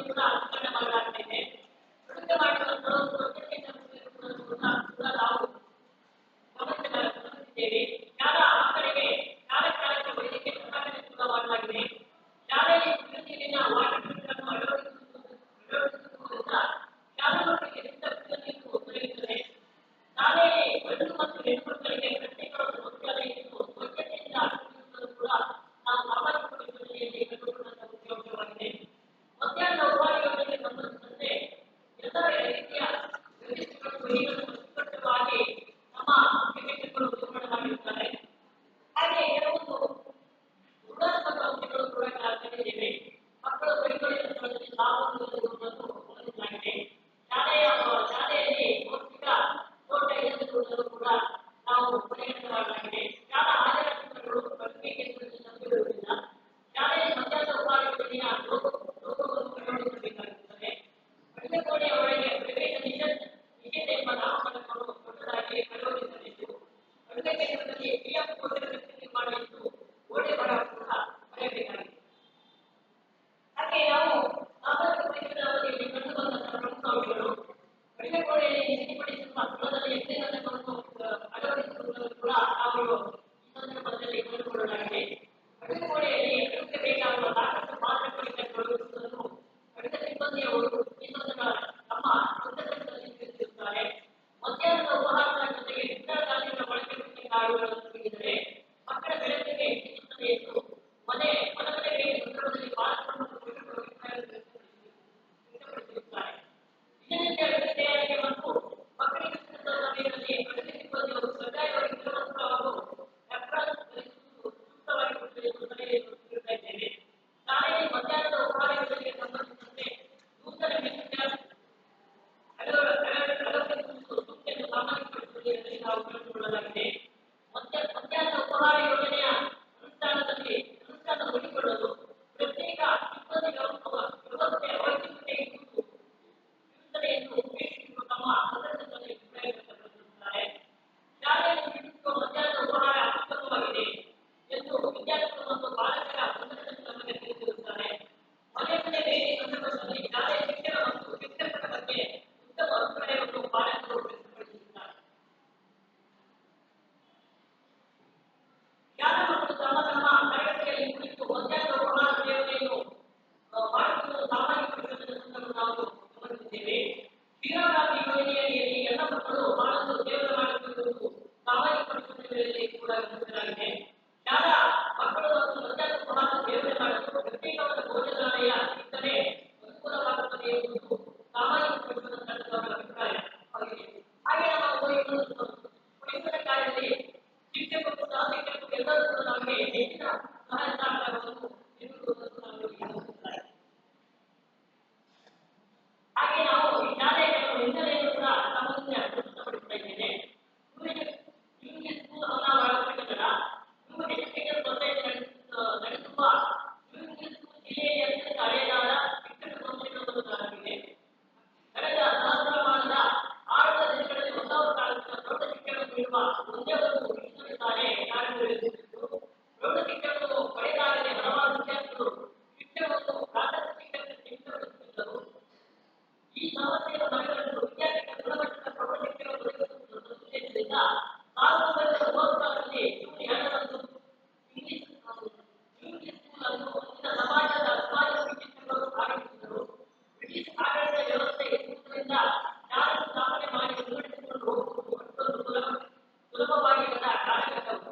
ಕೂಡ ಅನುಷ್ಠಾನ ಮಾಡಲಾಗುತ್ತಿದೆ. ಮನೆಯ ಒಳಗೆ ಪ್ರವೇಶ ನಿಷೇಧ ಎಂಬ ನಾಮಫಲಕವನ್ನು ದೊಡ್ಡದಾಗಿ ಅಳವಡಿಸಬೇಕು. ಅಡುಗೆ ಕೇಂದ್ರದಲ್ಲಿ ಪಿಎಫ್ ಗೋಚರ ನಿರ್ಮಾಣ ಇದ್ದು ಗೋಡೆ ಬರಹ ಸಹ ಬರೆಯಬೇಕಾಗಿದೆ. ಹಾಗೆ ನಾವು ಸಾಮಾಜಿಕ ಪರಿಸರ ಅವಧಿಯಲ್ಲಿ ಕಂಡುಬಂದಂತಹ ಪ್ರಮುಖ ಅಂಶಗಳು ಅಡುಗೆ ಕೋಣೆಯಲ್ಲಿ ನಿಗದಿಪಡಿಸಿರುವ ಸ್ಥಳದಲ್ಲಿ ಯಂತ್ರೋಪಕರಣವನ್ನು ಅಳವಡಿಸುವುದನ್ನು ಕೂಡ ನಾವು ಈ ಸಂದರ್ಭದಲ್ಲಿ ಕಂಡುಕೊಳ್ಳಲಾಗಿದೆ. ಅಡುಗೆ ಕೋಣೆಯಲ್ಲಿ ಅಡುಗೆ ಬೇಕಾಗುವ ಸಾಕಷ್ಟು ಪಾತ್ರೆಗಳಿಗೆ ತೊಡಗಿಸುವುದನ್ನು ಅಡುಗೆ ಸಿಬ್ಬಂದಿಯವರು ಈ ಸಂದರ್ಭ ತಮ್ಮ ಪುಸ್ತಕಗಳಲ್ಲಿ ತಿಳಿಸಿರುತ್ತಾರೆ. ಮಧ್ಯಾಹ್ನದ ಉಪಹಾರದ ಜೊತೆಗೆ ಪಿತ್ತಳಗಾಲಿಗಳ ಬಳಕೆ ಬಗ್ಗೆ ಕಾರಣಗಳನ್ನು ತಿಳಿದರೆ ಮಕ್ಕಳ ಬೆಳವಣಿಗೆ ಹೆಚ್ಚುತ್ತದೆ ಎಂದು ಮನೆಗಳಿಗೆ ಸಂದರ್ಭದಲ್ಲಿ ಪಾತ್ರವನ್ನು ವ್ಯಕ್ತಪಡಿಸಿರುತ್ತಾರೆ. ದಿನನಿತ್ಯ ಅಡುಗೆ ತಯಾರಿಕೆ ಮತ್ತು ಮಕ್ಕಳಿಗೆ ಸೂಕ್ತ ಸಮಯದಲ್ಲಿ ಅಡುಗೆ ಸಿಬ್ಬಂದಿಯವರು ಕಡ್ಡಾಯವಾಗಿ ಗುಣಮಟ್ಟ ಹಾಗೂ ಸೂಕ್ತವಾಗಿ ಸಲಹೆಯನ್ನು ನೀಡುತ್ತಾ ಇದ್ದೇವೆ. ಶಾಲೆಯಲ್ಲಿ ಮಧ್ಯಾಹ್ನದ ಉಪಹಾರ ಯೋಜನೆಗೆ ಸಂಬಂಧಿಸಿದಂತೆ ನೂತನ ಮೆನು ಅಳವಡಿಸುವುದು ಸೂಕ್ತ ಸಾಮಾನ್ಯಪಡಿಸುವುದರಲ್ಲಿ ನಾವು ಕಂಡುಕೊಳ್ಳಲಾಗಿದೆ. ಮಧ್ಯಾಹ್ನದ ಉಪಹಾರ ಯೋಜನೆಯ ಅನುಷ್ಠಾನ ನೋಡಿಕೊಳ್ಳಲು ಪ್ರತ್ಯೇಕ ಸಿಬ್ಬಂದಿ ವ್ಯವಸ್ಥೆ ಅವಶ್ಯಕತೆ ಇರುತ್ತದೆ ಎಂದು ವೀಕ್ಷಕರು ತಮ್ಮ ಸಂದರ್ಶನದಲ್ಲಿ ಅಭಿಪ್ರಾಯ ವ್ಯಕ್ತಪಡಿಸುತ್ತಾರೆ. ಶಾಲೆಯಲ್ಲಿ ನೀಡುತ್ತಿರುವ ಮಧ್ಯಾಹ್ನದ ಉಪಹಾರ ಉತ್ತಮವಾಗಿದೆ ಎಂದು ವಿದ್ಯಾರ್ಥಿಗಳು ಮತ್ತು ಪಾಲಕರ ಸಂದರ್ಶನದಲ್ಲಿ ನಮಗೆ ತಿಳಿಸಿರುತ್ತಾರೆ. ಮನೆ ಭೇಟಿ ಸಂದರ್ಭದಲ್ಲಿ ಶಾಲೆಯ ಶಿಕ್ಷಣ ಮತ್ತು ಶಿಕ್ಷಕರ ಬಗ್ಗೆ ಉತ್ತಮ ಅಭಿಪ್ರಾಯವನ್ನು ಪಾಲಕರು ವ್ಯಕ್ತಪಡಿಸುತ್ತಾರೆ. ಶಾಲಾ ಮಕ್ಕಳು ತಮ್ಮ ತರಗತಿಯಲ್ಲಿ ಕುಳಿತು ಮಧ್ಯಾಹ್ನದ ಉಪಹಾರ ಸೇವನೆಯನ್ನು ಮಾಡುತ್ತಿರುವುದು ಸಾಮಾನ್ಯಪಡಿಸುವುದನ್ನು ನಾವು ಗಮನಿಸಿದ್ದೇವೆ. ಕ್ಷೀರಗಾಮಿ ಯೋಜನೆಯಲ್ಲಿ ಎಲ್ಲ ಮಕ್ಕಳು ಮಾಡಲು ಸೇವನೆ ಮಾಡುತ್ತಿರುವುದು ಸಾಮಾನ್ಯಪಡಿಸುವುದರಲ್ಲಿ ಕೂಡ ಗಮನಿಸಲಾಗಿದೆ. ಶಾಲಾ ಮಕ್ಕಳು ಮತ್ತು ಮಧ್ಯಾಹ್ನ ಉಪಹಾರ ಸೇವನೆ ಮಾಡಲು ಪ್ರತ್ಯೇಕವಾದ ಭೋಜನಾಲಯ ಇದ್ದರೆ ಅನುಕೂಲವಾಗುತ್ತದೆ ಎಂಬುದು ಸಾಮಾನ್ಯಪಡಿಸುವುದರ ಅಭಿಪ್ರಾಯವಾಗಿದೆ. ಹಾಗೆ ನಾವು ಪರಿಸರ ಕಾರ್ಯದಲ್ಲಿ ಶಿಕ್ಷಕರು ಸಹ ಶಿಕ್ಷಕರು ಎಲ್ಲರೂ ಕೂಡ ನಮಗೆ ಹೆಚ್ಚಿನ ಸಹಾಯ ಸಹಕಾರವನ್ನು ನೀಡುವುದನ್ನು ನಾವು ಗಮನಿಸುತ್ತಾರೆ. ಹಾಗೆ ನಾವು ಈ ಶಾಲೆಯ ಕೆಲವು ಹಿನ್ನೆಲೆಯನ್ನು ಕೂಡ ತಮ್ಮಲ್ಲಿ ಪ್ರಸ್ತುತಪಡಿಸ್ತಾ ಇದ್ದೇನೆ. Union school of Kannada new education society ನಡೆಸುವ ಯೂನಿಯನ್ ಸ್ಕೂಲ್ ಜಿಲ್ಲೆಯಲ್ಲಿ ಅತ್ಯಂತ ಹಳೆಯದಾದ ಶಿಕ್ಷಣ ಸಂಸ್ಥೆಗಳು ಒಂದಾಗಿದೆ. ಕಳೆದ ಸಹಸ್ರಮಾನದ ಆರಂಭದ ದಿನಗಳಲ್ಲಿ 1000 ತಾಲೂಕಿನ ಪ್ರೌಢ ಶಿಕ್ಷಣ ನೀಡುವ ಒಂದೇ ಒಂದು ಮಿಷನರಿ ಶಾಲೆ ಕಾರ್ಯನಿರ್ವಹಿಸುತ್ತಿದ್ದು, ಪ್ರೌಢ ಶಿಕ್ಷಣವನ್ನು ಪಡೆದಾಗಲೇ ಹಲವಾರು ವಿದ್ಯಾರ್ಥಿಗಳು ಶಿಕ್ಷಣವನ್ನು ಪ್ರಾಥಮಿಕ ಶಿಕ್ಷಣಕ್ಕೆ ಇಷ್ಟಪಡುತ್ತಿದ್ದರು. ಈ ಸಮಸ್ಯೆಯನ್ನು ಮನಗಂಡು ವಿದ್ಯಾರ್ಥಿಗಳ ಗುಣಮಟ್ಟದ ಪ್ರೌಢ ಶಿಕ್ಷಣ ಒದಗಿಸುವ ಉದ್ದೇಶದಿಂದ 1930ರಲ್ಲಿ ಜೂನ್ 2ರಂದು ಇಂಗ್ಲಿಷ್ ಸ್ಕೂಲ್ ಅನ್ನು ಅಂದಿನ ಸಮಾಜ ಶಿಕ್ಷಕರು ಆರಂಭಿಸಿದರು. ಬ್ರಿಟಿಷ್ ಆಡಳಿತ ವ್ಯವಸ್ಥೆ ಇರುವುದರಿಂದ ಶಾಲೆ ಸ್ಥಾಪನೆ ಮಾಡಿ ಮುನ್ನಡೆಸಿಕೊಂಡು ಹೋಗುವುದು ಅಷ್ಟೊಂದು ಸುಲಭವಾಗಿರದ ಕಾಲಘಟ್ಟವು.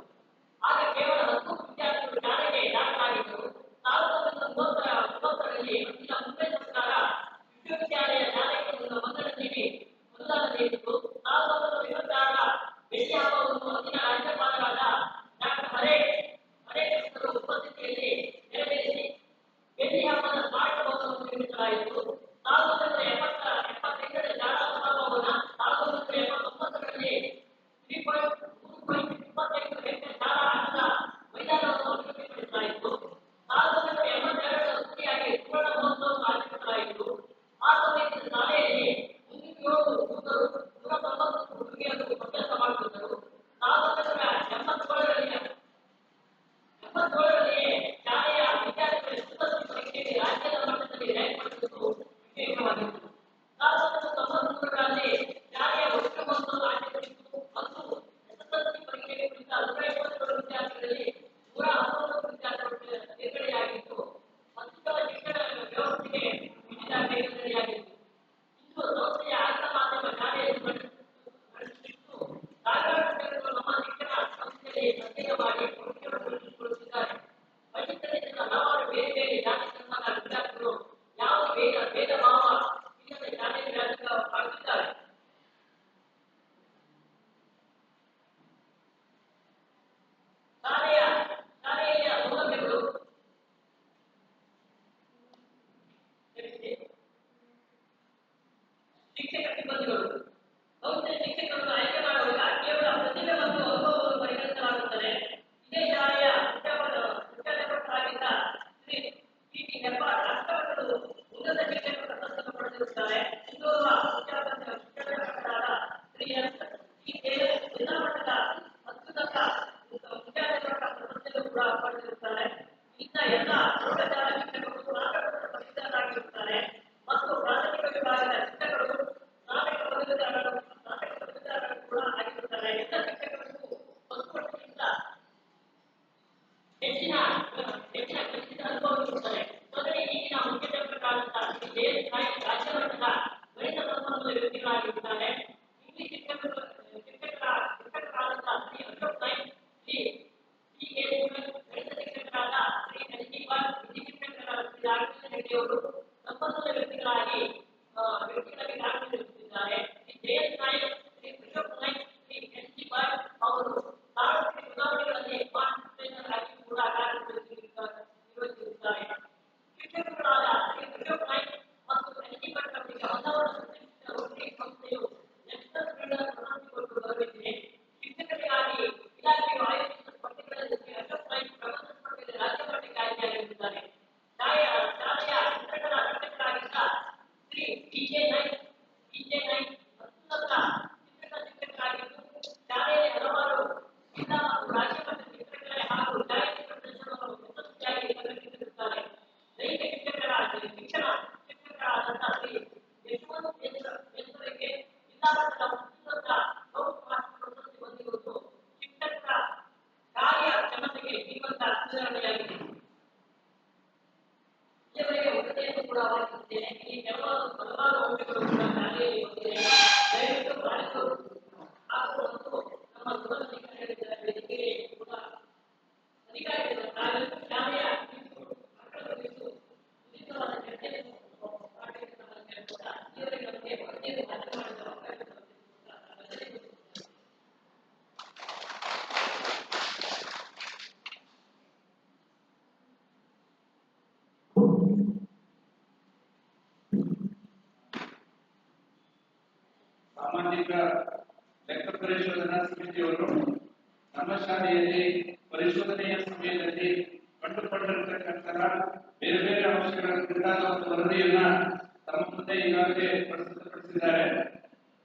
ಆಗ ಕೇವಲ 10 ವಿದ್ಯಾರ್ಥಿಗಳು ಶಾಲೆಗೆ ದಾಖಲಾಗಿದ್ದರು. 1930ರಲ್ಲಿ ಅಂದಿನ ಮುಂಬೈ ಸರ್ಕಾರ ವಿಶ್ವವಿದ್ಯಾಲಯ ಶಾಲೆಗೆ ಮನ್ನಣೆ ನೀಡಿ ಅನುದಾನ ನೀಡಿತು. 1956ರ ಬೆಳ್ಳಿ ಹಬ್ಬವನ್ನು ಅಂದಿನ ರಾಜ್ಯಪಾಲರಾದ ಡಾಕ್ಟರ್ ಹರೇ ಕೃಷ್ಣರ ಉಪಸ್ಥಿತಿಯಲ್ಲಿ ನೆರವೇರಿಸಿ ಬೆಳ್ಳಿ ಹಬ್ಬದ ಸ್ಮಾರಕ ಭವನವನ್ನು ನಿರ್ಮಿಸಲಾಯಿತು. 1975ರಲ್ಲಿ ಶಾಲಾ ಸಭಾಭವನ, 1979ರಲ್ಲಿ 3.25 ಹೆಕ್ಟೇರ್ ಶಾಲಾ ಆಟದ ಮೈದಾನವನ್ನು ಅಭಿವೃದ್ಧಿಪಡಿಸಲಾಯಿತು. 1982ರ ಅದ್ದೂರಿಯಾಗಿ ಸುವರ್ಣ ಮಹೋತ್ಸವವನ್ನು ಆಚರಿಸಲಾಯಿತು. ಆ ಸಮಯದಲ್ಲಿ ಶಾಲೆಯಲ್ಲಿ 307 ಯುವಕರು, ಡಿಜೆ ನೈಟ್ ಅತ್ಯುನ್ನತ ಶಿಕ್ಷಕರಾಗಿದ್ದು ಶಾಲೆಯ ಹಲವಾರು ಜಿಲ್ಲಾ ಮತ್ತು ರಾಜ್ಯ ಮಟ್ಟದ ಚಿತ್ರಕಲೆ ಹಾಗೂ ಸಾಹಿತ್ಯ ಪ್ರದರ್ಶನವನ್ನು ಯಶಸ್ವಿಯಾಗಿ ನಡೆಸುತ್ತಿರುತ್ತಾರೆ. ದೈಹಿಕ ಶಿಕ್ಷಕರಾದಂತಹ ಶ್ರೀ ಯಶವಂತ್ ಯಂತ್ರಕ್ಕೆ ಜಿಲ್ಲಾ ಮಟ್ಟದ ಅತ್ಯುನ್ನತ ಗೌರವ ಪ್ರಶಸ್ತಿ ಹೊಂದಿರುವುದು ಶಿಕ್ಷಕರ ಕಾರ್ಯಕ್ಷಮತೆಗೆ ಜೀವಂತ ಉದಾಹರಣೆಯಾಗಿದೆ. ಇಲ್ಲಿಯವರೆಗೆ ವರದಿಯನ್ನು ಕೂಡ ಅವಲೋಕಿಸಿದ್ದೇನೆ. ಈ ಹಲವಾರು ಅಂಶಗಳು ಕೂಡ ಶಾಲೆಯಲ್ಲಿ ಬಂದಿದೆ. ದಯವಿಟ್ಟು ಪಾಲಕರು ಹಾಗೂ ಮತ್ತು ನಮ್ಮ ಗೃಹ ಹೇಳಿದ್ದಾರೆ ಕೂಡ ಅಧಿಕಾರಿಗಳು ತಾವೆಲ್ಲರೂ ಶಾಲೆಯ ಮಕ್ಕಳ ಕುರಿತು ಉಚಿತವಾದ ಚರ್ಚೆಯನ್ನು ಮಾಡಬೇಕೆಂಬ ಕೂಡ ಇಲ್ಲಿಯವರೆಗೆ ನಮಗೆ ವರದಿಯನ್ನು ಮಾಧ್ಯಮ ಮಾಡಿದ ಅವಕಾಶ ಸಾಮಾಜಿಕ ಲೆಕ್ಕ ಪರಿಶೋಧನಾ ಸಮಿತಿಯವರು ನಮ್ಮ ಶಾಲೆಯಲ್ಲಿ ಪರಿಶೋಧನೆಯ ಸಮಯದಲ್ಲಿ ಕಂಡುಕೊಂಡಿರತಕ್ಕಂತಹ ಬೇರೆ ಬೇರೆ ಅಂಶಗಳ ಕುರಿತಾದ ಒಂದು ವರದಿಯನ್ನ ತಮ್ಮ ಮುಂದೆ ಈಗಾಗಲೇ ಪ್ರಸ್ತುತಪಡಿಸಿದ್ದಾರೆ.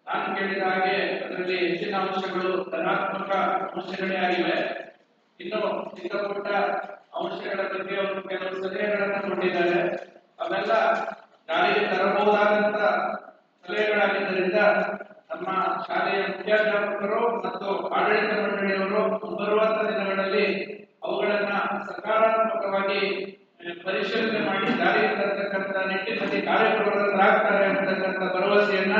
ನಾನು ಕೇಳಿದ ಹಾಗೆ ಅದರಲ್ಲಿ ಹೆಚ್ಚಿನ ಅಂಶಗಳು ಧನಾತ್ಮಕ ಅಂಶಗಳೇ ಆಗಿವೆ. ಇನ್ನು ಚಿಕ್ಕ ಪುಟ್ಟ ಅಂಶಗಳ ಬಗ್ಗೆ ಅವರು ಕೆಲವು ಸಲಹೆಗಳನ್ನು ಕೊಟ್ಟಿದ್ದಾರೆ. ಅವೆಲ್ಲ ಜಾರಿಗೆ ತರಬಹುದಾದಂತ ಸಲಹೆಗಳಾಗಿದ್ದರಿಂದ ನಮ್ಮ ಶಾಲೆಯ ಮುಖ್ಯಾಧ್ಯಾಪಕರು ಮತ್ತು ಆಡಳಿತ ಮಂಡಳಿಯವರು ಬರುವಂತ ದಿನಗಳಲ್ಲಿ ಅವುಗಳನ್ನ ಸಕಾರಾತ್ಮಕವಾಗಿ ಪರಿಶೀಲನೆ ಮಾಡಿ ಜಾರಿಗೆ ತರತಕ್ಕಂಥ ನಿಟ್ಟಿನಲ್ಲಿ ಕಾರ್ಯಪ್ರವೃತ್ತರಾಗ್ತಾರೆ ಅಂತಕ್ಕಂಥ ಭರವಸೆಯನ್ನ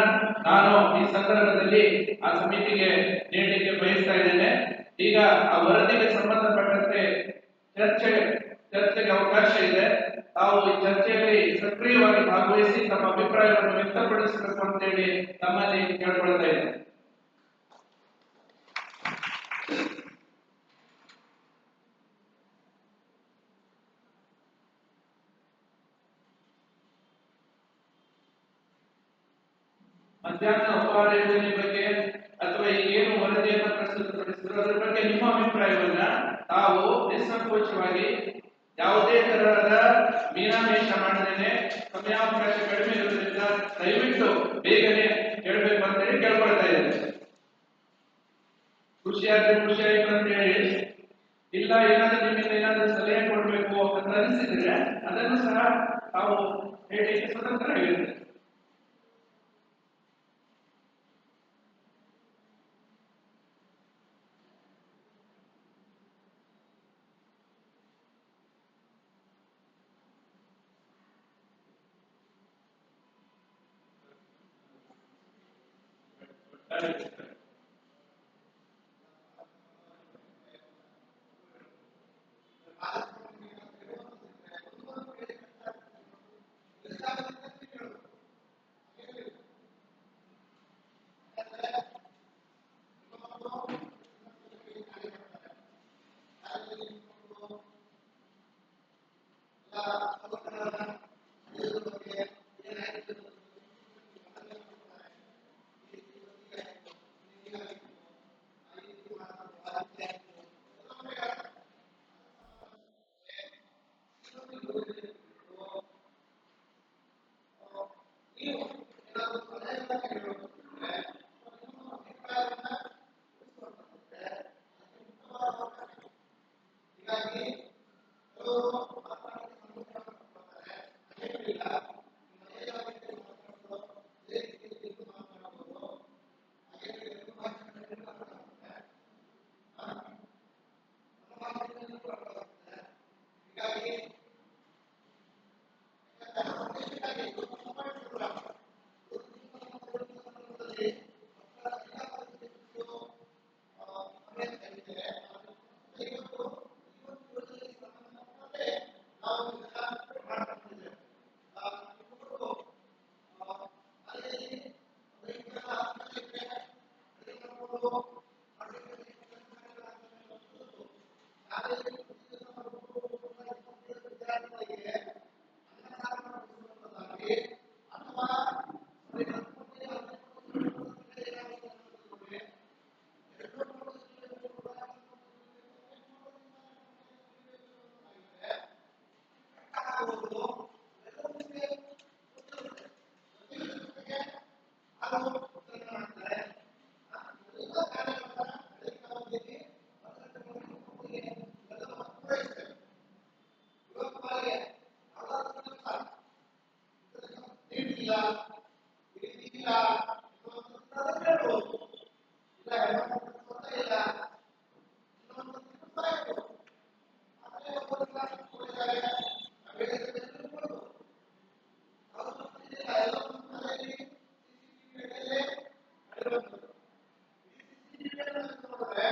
ನಾನು ಈ ಸಂದರ್ಭದಲ್ಲಿ ಆ ಸಮಿತಿಗೆ ನೀಡಲಿಕ್ಕೆ ಬಯಸ್ತಾ ಇದ್ದೇನೆ. ಈಗ ಆ ವರದಿಗೆ ಸಂಬಂಧಪಟ್ಟಂತೆ ಚರ್ಚೆಗೆ ಅವಕಾಶ ಇದೆ. ತಾವು ಈ ಚರ್ಚೆಯಲ್ಲಿ ಸಕ್ರಿಯವಾಗಿ ಭಾಗವಹಿಸಿ ತಮ್ಮ ಅಭಿಪ್ರಾಯವನ್ನು ವ್ಯಕ್ತಪಡಿಸಬೇಕು ಅಂತೇಳಿ ತಮ್ಮಲ್ಲಿ ಕೇಳ್ಕೊಳ್ತಾ ಇದ್ದೇನೆ. ಮಧ್ಯಾಹ್ನ ಉಪಹಾರ ಯೋಜನೆ ಬಗ್ಗೆ ಅಥವಾ ಏನು ವರದಿಯನ್ನು ಪ್ರಸ್ತುತಪಡಿಸಿದ್ರು ಅದರ ಬಗ್ಗೆ ನಿಮ್ಮ ಅಭಿಪ್ರಾಯವನ್ನ ತಾವು ನಿಸ್ಸಂಕೋಚವಾಗಿ ಯಾವುದೇ ತರಹದ ಮೀನಾಮೇಷ ಮಾಡದೇನೆ ಸಮಯಾವಕಾಶ ಕಡಿಮೆ ಇರುವುದರಿಂದ ದಯವಿಟ್ಟು ಬೇಗನೆ ಹೇಳ್ಬೇಕು ಅಂತ ಹೇಳಿ ಕೇಳ್ಕೊಳ್ತಾ ಇದ್ದೇನೆ. ಖುಷಿಯಾಯ್ತು ಅಂತ ಹೇಳಿ ಇಲ್ಲ ಏನಾದ್ರೂ ನಿಮ್ಮಿಂದ ಏನಾದ್ರೂ ಸಲಹೆ ಕೊಡ್ಬೇಕು ಅಂತ ಅನಿಸಿದ್ರೆ ಅದನ್ನು ಸಹ ತಾವು ಹೇಳಲಿಕ್ಕೆ ಸ್ವತಂತ್ರರಾಗಿರುತ್ತೆ. ಅದು ಉತ್ತರ ಮಾಡ್ತಾರೆ. ಎಲ್ಲ ಕಾರ್ಯಗಳನ್ನ ಬೆಳಗ್ಗೆ ಹೋಗ್ತೀವಿ, ಎಲ್ಲವನ್ನ ಪೂರೈಸ್ತೇವೆ. ಇವತ್ತು ಬಾರಿಗೆ ಯಾವ್ದಾದ್ರು ಕೆಲಸ ನೀಡಿಲ್ಲ, ನೀಡಿಲ್ಲ, ಇವತ್ತು ಹೇಳ್ಬೋದು. ಇಲ್ಲ ಹೆಣ್ಮಕ್ಳು ತೊಂದರೆ ಇಲ್ಲ, ಇನ್ನೊಂದು ಕೆಲಸ ಇರ್ಬೋದು. ಆಮೇಲೆ ಒಬ್ಬರು ಕ್ಲಾಸ್ ಕೊಟ್ಟಿದ್ದಾರೆ, ನಾವೇಳಿದ್ರೆ ತಿಳ್ಕೊಳ್ಬೋದು. ಯಾವ್ದು ಗೊತ್ತಿಲ್ಲ, ಎಲ್ಲವನ್ನೂ ಮನೆಯಲ್ಲಿ CCTV ಮೇಲೆ ನಡೆಯುವಂಥದ್ದು. ಈ CCTV ನೋಡಿದ್ರೆ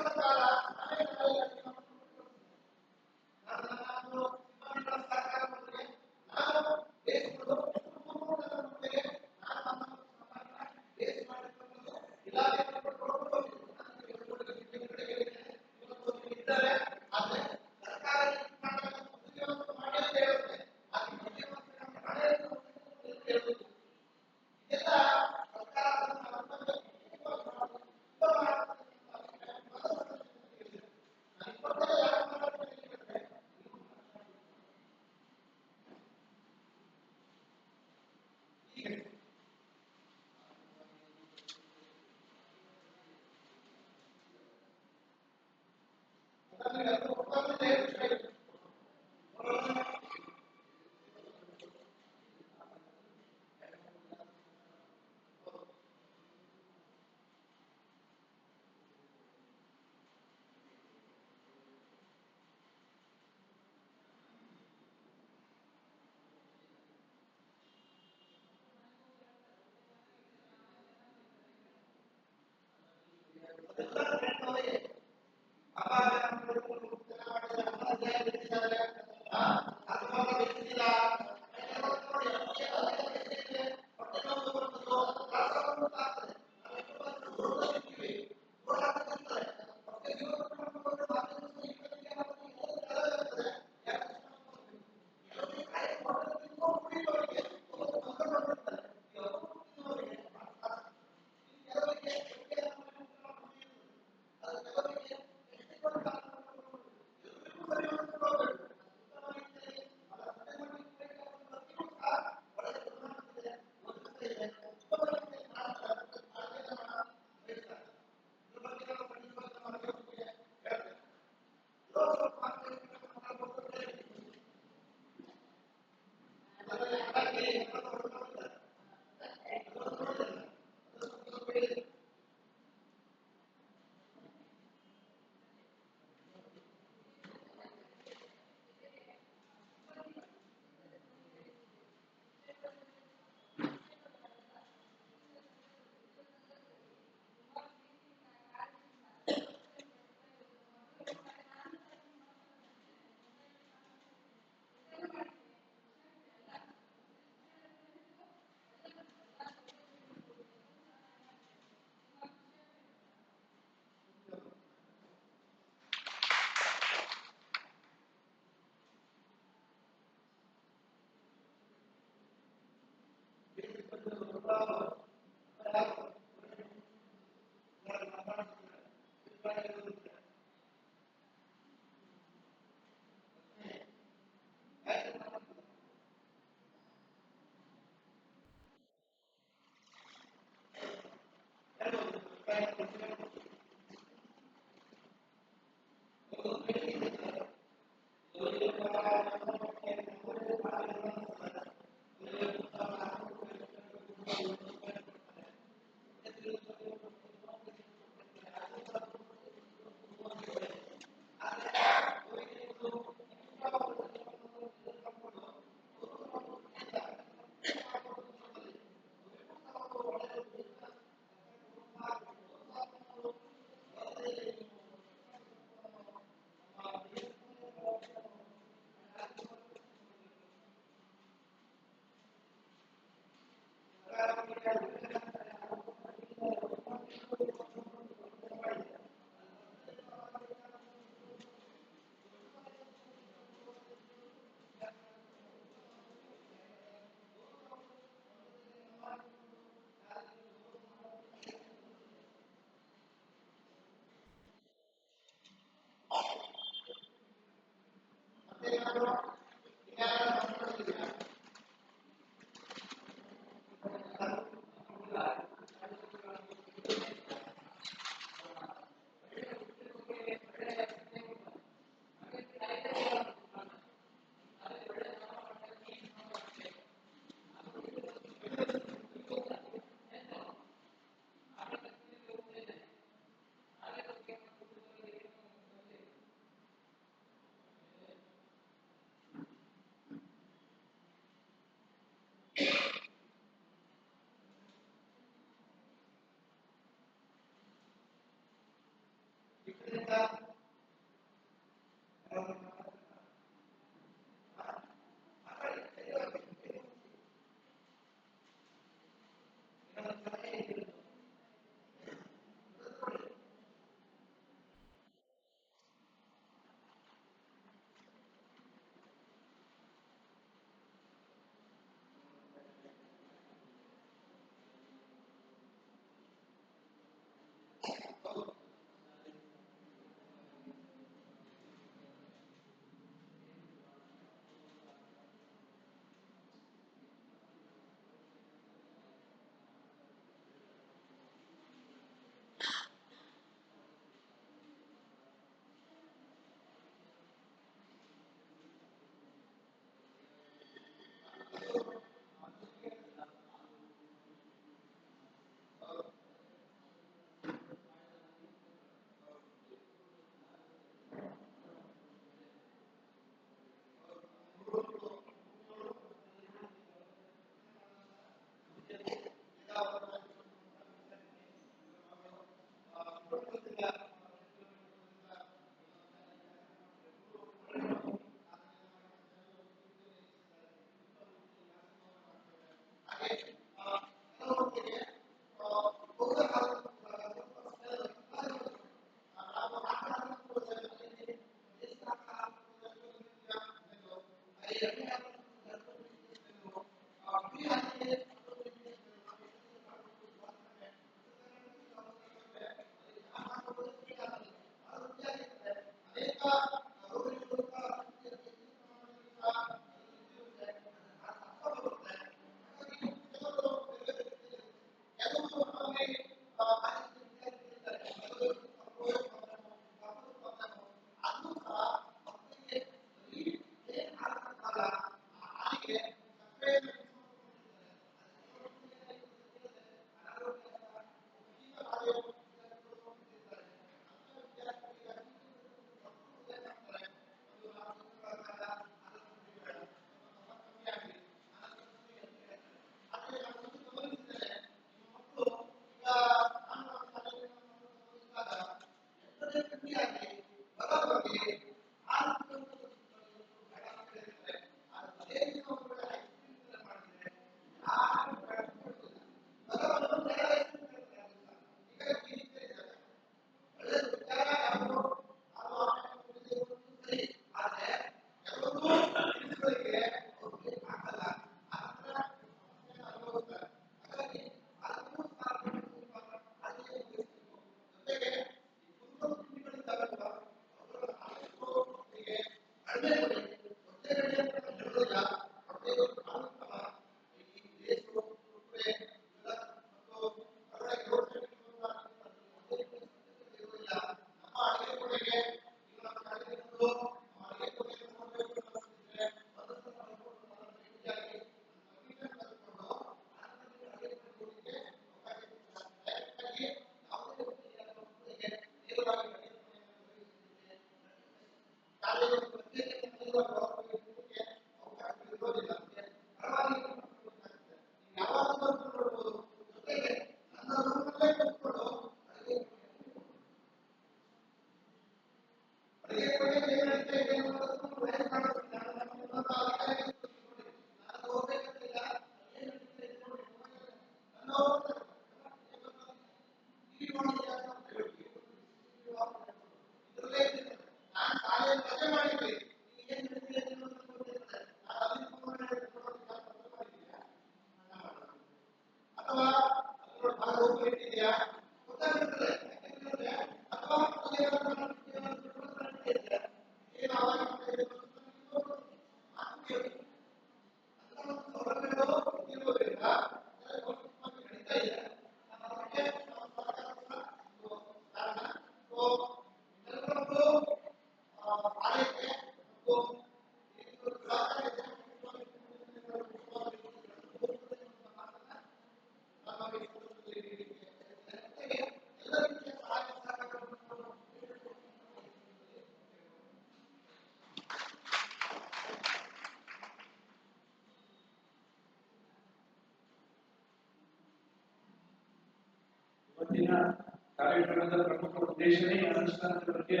ಕಾರ್ಯಕ್ರಮದ ಪ್ರಮುಖ ಉದ್ದೇಶನೇ ಅನುಷ್ಠಾನದ ಬಗ್ಗೆ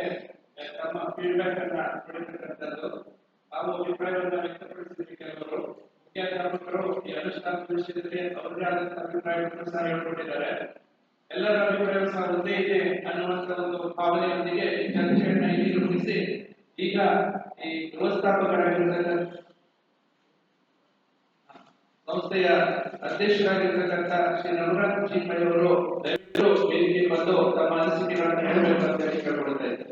ತಮ್ಮ ಫೀಡ್ಬ್ಯಾಕ್ ಅನ್ನ ಪಡೆಯತಕ್ಕಂಥದ್ದು. ಹಾಗೂ ಅಭಿಪ್ರಾಯವನ್ನು ವ್ಯಕ್ತಪಡಿಸಿದ ಕೆಲವರು ಮುಖ್ಯಾಧ್ಯಾಪಕರು ಈ ಅನುಷ್ಠಾನದ ವಿಷಯದಲ್ಲಿ ಅವರದೇ ಆದಂತಹ ಅಭಿಪ್ರಾಯವನ್ನು ಸಹ ಹೇಳಿಕೊಂಡಿದ್ದಾರೆ. ಎಲ್ಲರ ಅಭಿಪ್ರಾಯ ಸಹ ಒಂದೇ ಇದೆ ಅನ್ನುವಂತ ಒಂದು ಭಾವನೆಯೊಂದಿಗೆ ಈ ಚರ್ಚೆಯನ್ನ ಇಲ್ಲಿ ಮುಗಿಸಿ ಈಗ ಈ ವ್ಯವಸ್ಥಾಪಕರಾಗಿರ್ತಕ್ಕಂಥ ಸಂಸ್ಥೆಯ ಅಧ್ಯಕ್ಷರಾಗಿರ್ತಕ್ಕಂಥ ಶ್ರೀ ರಘುನಾಥ್ ಜಿ ಪೈ ಅವರು ದಯವಿಟ್ಟು ವೇದಿಕೆಗೆ ಬಂದು ತಮ್ಮ ಅನಿಸಿಕೆಗಳನ್ನು ಹೇಳಬೇಕು ಅಂತ ಕೇಳಿಕೊಳ್ತಾ ಇದ್ದಾರೆ.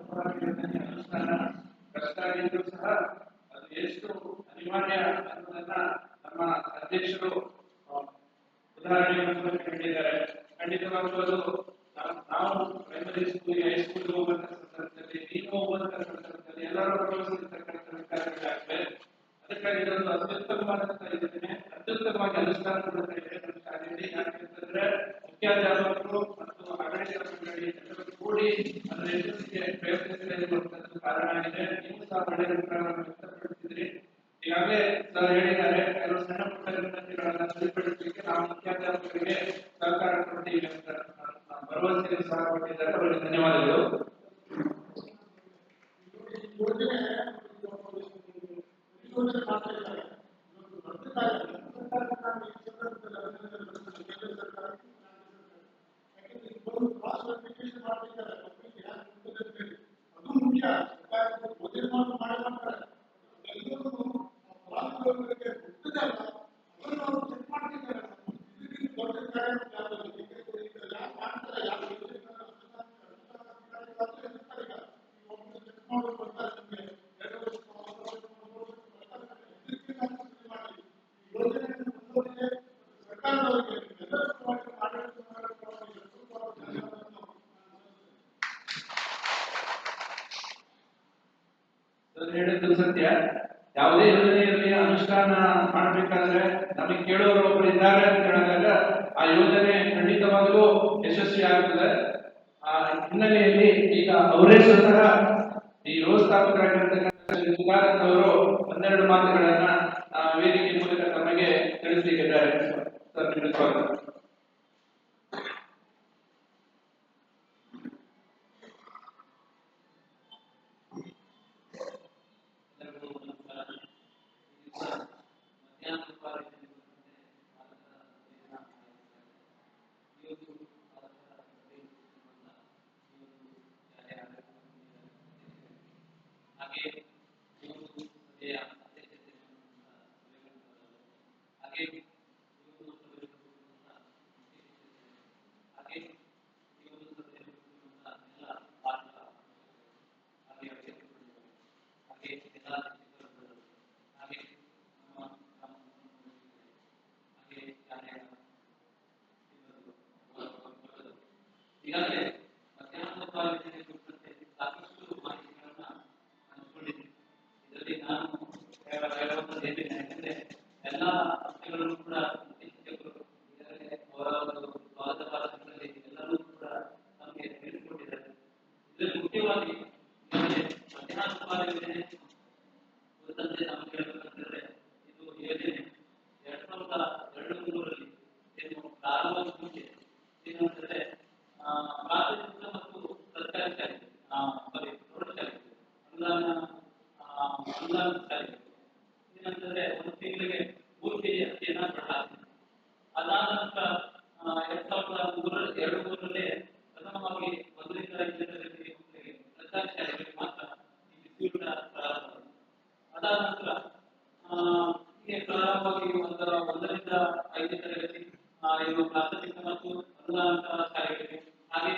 ಅನುಷ್ಠಾನ ಕಷ್ಟ ಆಗಿದ್ರು ಸಹ ಅದು ಎಷ್ಟು ಅನಿವಾರ್ಯ ಅನ್ನೋದನ್ನ ನಮ್ಮ ಅಧ್ಯಕ್ಷರು ಉದಾಹರಣೆಗಳನ್ನು ನೀಡಿದ್ದಾರೆ. ಖಂಡಿತವಾಗ್ಲೂ ಅದು ನಾವು ಪ್ರೈಮರಿ ಸ್ಕೂಲ್ ಹೈಸ್ಕೂಲ್ ಹೋಗುವಂತ ಸಂದರ್ಭದಲ್ಲಿ ನೀವು ಹೋಗುವಂತ ಸಂದರ್ಭದಲ್ಲಿ ಎಲ್ಲರೂ ಅನುಭವಿಸಿರ್ತಕ್ಕಂಥ ವಿಚಾರಗಳಾಗಿವೆ. ಅದಕ್ಕಾಗಿ ಇದೊಂದು ಅತ್ಯುತ್ತಮವಾದಂತಹ ಯೋಜನೆ ಅತ್ಯುತ್ತಮವಾಗಿ ಅನುಷ್ಠಾನಗೊಳ್ಳುತ್ತಾ ಇದೆ ನಮ್ಮ ಶಾಲೆಯಲ್ಲಿ. ಯಾಕೆಂತಂದ್ರೆ ಮುಖ್ಯಾಧ್ಯಾಪಕರು ಮತ್ತು ಆಡಳಿತ ಮಂಡಳಿ ಎಲ್ಲರೂ ಕೂಡಿ ಅದರ ಯಶಸ್ಸಿಗೆ ಪ್ರಯತ್ನಿಸಿರುವಂತದ್ದು ಕಾರಣ ಆಗಿದೆ. ನೀವು ಸಹ ಒಳ್ಳೆಯ ಅಭಿಪ್ರಾಯವನ್ನು ವ್ಯಕ್ತಪಡಿಸಿದ್ರಿ. ಈಗಾಗಲೇ ಸರ್ ಹೇಳಿದ್ದಾರೆ, ಕೆಲವು ಸಣ್ಣ ಪುಟ್ಟ ವಿನಂತಿಗಳನ್ನ ಸರಿಪಡಿಸಲಿಕ್ಕೆ ನಾವು ಮುಖ್ಯಾಧ್ಯಾಪಕರಿಗೆ ಸಹಕಾರ ಕೊಡ್ತೀವಿ ಅಂತ ಭರವಸೆಯನ್ನು ಸಹ ಕೊಟ್ಟಿದ್ದಾರೆ. ಅವರಿಗೆ ಧನ್ಯವಾದಗಳು. ಹೇಳಿದ್ದು ಸತ್ಯ. ಯಾವುದೇ ಯೋಜನೆಯಲ್ಲಿ ಅನುಷ್ಠಾನ ಮಾಡಬೇಕಾದ್ರೆ ನಮಗೆ ಕೇಳೋರು ಒಬ್ಬರು ಇದ್ದಾರೆ ಅಂತ ಹೇಳಿದಾಗ ಆ ಯೋಜನೆ ಖಂಡಿತವಾಗಲೂ ಯಶಸ್ವಿ ಆಗುತ್ತದೆ. ಆ ಹಿನ್ನೆಲೆಯಲ್ಲಿ ಈಗ ಅವರೇ ಸ್ವತಃ ಈ ವ್ಯವಸ್ಥಾಪಕರಾಗಿರ್ತಕ್ಕಂಥ ಸುಧಾಕರ್ ಅವರು ಒಂದೆರಡು ಮಾತುಗಳನ್ನ ವೇದಿಕೆ ಮೂಲಕ ತಮಗೆ ತಿಳಿಸಲಿಕ್ಕಿದ್ದಾರೆ. ಸರ್, ನಿಮಗೆ ಸ್ವಾಗತ. ಈಗಾಗಲೇ ಮಧ್ಯಾಹ್ನದ ಪಾಲನೆ ಕುರಿತಂತೆ ಸಾಕಷ್ಟು ಮಾಹಿತಿಗಳನ್ನ ಹಂಚಿಕೊಂಡಿದ್ದೀನಿ. ಇದರಲ್ಲಿ ನಾನು ಹೇಳುವಂಥದ್ದು ಏನಿದೆ ಯಾಕಂದ್ರೆ ಎಲ್ಲ ಅಂಶಗಳನ್ನು ಕೂಡ ಶಿಕ್ಷಕರು ಈಗಾಗಲೇ ಅವರ ಒಂದು ಸ್ವಾಗತ ಭಾಷಣಗಳಲ್ಲಿ ಎಲ್ಲರೂ ಕೂಡ ನಮಗೆ ತಿಳಿಸಿಕೊಟ್ಟಿದ್ದಾರೆ. ಇದರಲ್ಲಿ ಮುಖ್ಯವಾಗಿ ಈಗಾಗಲೇ ಮಧ್ಯಾಹ್ನದ ಪಾಲನೆ ಕುರಿತಂತೆ ನಾವು ಹೇಳಬೇಕಂತಂದ್ರೆ ಇದು ಯೋಜನೆ 2002-3ರಲ್ಲಿ ಏನು ಪ್ರಾರಂಭದ ಮುಂಚೆ ಏನಂತಂದ್ರೆ ಪ್ರಾಥಮಿಕ ಮತ್ತು ಸರ್ಕಾರಿ ಶಾಲೆ ಪ್ರೌಢಶಾಲೆ ಅನುದಾನ ಶಾಲೆ ಏನಂತಂದ್ರೆ ಒಂದು ತಿಂಗಳಿಗೆ 3 ಕೆಜಿ ಅಕ್ಕಿಯನ್ನ ಕೊಡಲಾಗ್ತದೆ. ಅದಾದ ನಂತರ 2002-3ರಲ್ಲಿ ಪ್ರಥಮವಾಗಿ 1ರಿಂದ 5ನೇ ತರಗತಿಗೆ ಮಕ್ಕಳಿಗೆ ಸರ್ಕಾರಿ ಶಾಲೆಗಳಿಗೆ ಮಾತ್ರ ಈ ಬಿಸಿಯೂಟ ಪ್ರಾರಂಭವಾಯಿತು. ಅದಾದ ನಂತರ ಹೀಗೆ ಪ್ರಾರಂಭವಾಗಿ 1ರಿಂದ 5ನೇ ತರಗತಿ ಇವು ಪ್ರಾಥಮಿಕ ಮತ್ತು ಅನುದಾನಿತ ಶಾಲೆಗಳಿಗೆ ಹಾಗೆ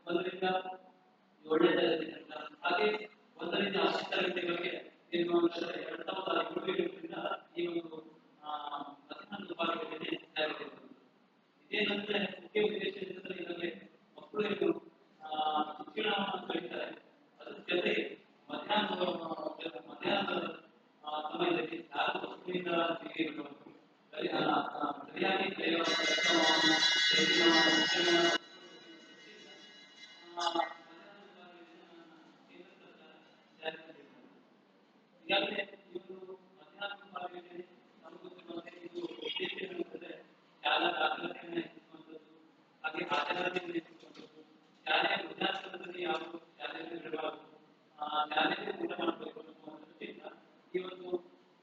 1ರಿಂದ 7ನೇ ತರಗತಿ ಹಾಗೆ 1ರಿಂದ 10ನೇ ತರಗತಿಗಳಿಗೆ ಏನು ಅಂತಂದ್ರೆ 2007ರಿಂದ ಈ ಒಂದು ಮಧ್ಯಾಹ್ನದ ಪಾಲನೆ ಜಾರಿಗೆ ಬಂದಿದೆ. ಇದೇನಂದ್ರೆ ಮುಖ್ಯ ಉದ್ದೇಶ ಏನಂದ್ರೆ ಇದರಲ್ಲಿ ಮಕ್ಕಳು ಶಿಕ್ಷಣವನ್ನು ಕಲಿತಾರೆ. ಅದ್ರ ಜೊತೆಗೆ ಮಧ್ಯಾಹ್ನದ ಸಮಯದಲ್ಲಿ ಯಾರು ವಸ್ತುವಿನ ಸರಿಯಾಗಿ ಕಲಿಯುವ ಕಾರ್ಯಕ್ರಮವನ್ನು ಈಗಾಗಲೇ ಈ ಒಂದು ಮಧ್ಯಾಹ್ನದ ಪಾಲನೆ ನಮಗೆ ಗೊತ್ತಿರುವಂತೆ ಇದು ಉದ್ದೇಶ ಏನಂತಂದ್ರೆ ಶಾಲಾ ದಾಖಲಾತಿಯನ್ನು ಹೆಚ್ಚಿಸುವಂಥದ್ದು, ಹಾಗೆ ಹಾಜರಾತಿಯನ್ನು ಹೆಚ್ಚಿಸುವಂಥದ್ದು, ಶಾಲೆಯ ವಿದ್ಯಾರ್ಥಿಗಳಲ್ಲಿ ಯಾವ ಶಾಲೆಯಲ್ಲಿ ಇರಬಾರದು, ಶಾಲೆಯಲ್ಲಿ ಊಟ ಮಾಡಬೇಕು ಅನ್ನುವ ದೃಷ್ಟಿಯಿಂದ ಈ ಒಂದು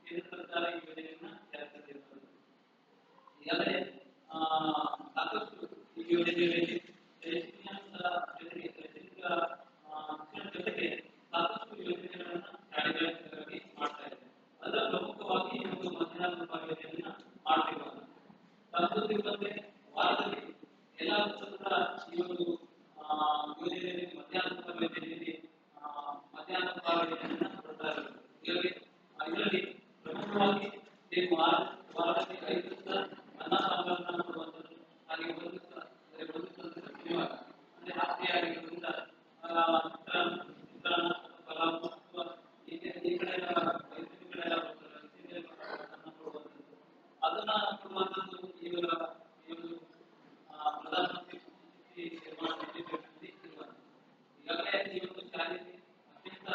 ಕೇಂದ್ರ ಸರ್ಕಾರ ಈ ಯೋಜನೆಯನ್ನ ಜಾರಿಗೊಳಿಸಿರುತ್ತದೆ. ಈಗಾಗಲೇ ಸಾಕಷ್ಟು ಈ ಯೋಜನೆಯಲ್ಲಿ ಶೈಕ್ಷಣಿಕ ಜೊತೆಗೆ ಸಾಕಷ್ಟು ಯೋಜನೆಗಳನ್ನ ಶಾಲೆಗಳಲ್ಲಿ ಮಾಡ್ತಾ ಇದೆ. ಅದರ ಪ್ರಮುಖವಾಗಿ ಈ ಒಂದು ಮಧ್ಯಾಹ್ನದ ಪಾಲನೆಯನ್ನ ಮಾಡ್ತಿರುವುದು ಸಂಸ್ಕೃತಿಗೆ ವಾರದಲ್ಲಿ ಎಲ್ಲ ಕೂಡ ಈ ಒಂದು ಯೋಜನೆಯಲ್ಲಿ ಮಧ್ಯಾಹ್ನದ ಪಾಲನೆಯಲ್ಲಿ ಮಧ್ಯಾಹ್ನದ ಪಾಲನೆಯನ್ನ ಕೊಡ್ತಾ ಇರೋದು. ಇದರಲ್ಲಿ ಪ್ರಮುಖವಾಗಿ ವಾರದಲ್ಲಿ 5 ದಿವಸ ಅನ್ನ ಸಾಂಬಾರನ್ನ ಕೊಡುವಂಥದ್ದು, ಹಾಗೆ ಒಂದು ದಿವಸ ಶನಿವಾರ ಅಂದ್ರೆ ಹಾಸ್ಯಾಗಿರೋದ್ರಿಂದ ಚಿತ್ರಾನ್ನ ಪಲಾವ್ ಈ ಕಡೆ ಎಲ್ಲ ಕೊಡುವಂಥದ್ದು ಅದನ್ನ ಕೊಡುವಂಥದ್ದು ಇವರು ಪ್ರಧಾನಮಂತ್ರಿ ನಿರ್ಮಾಣ ಈಗಾಗಲೇ ಈ ಒಂದು ಶಾಲೆಯಲ್ಲಿ ಅತ್ಯಂತ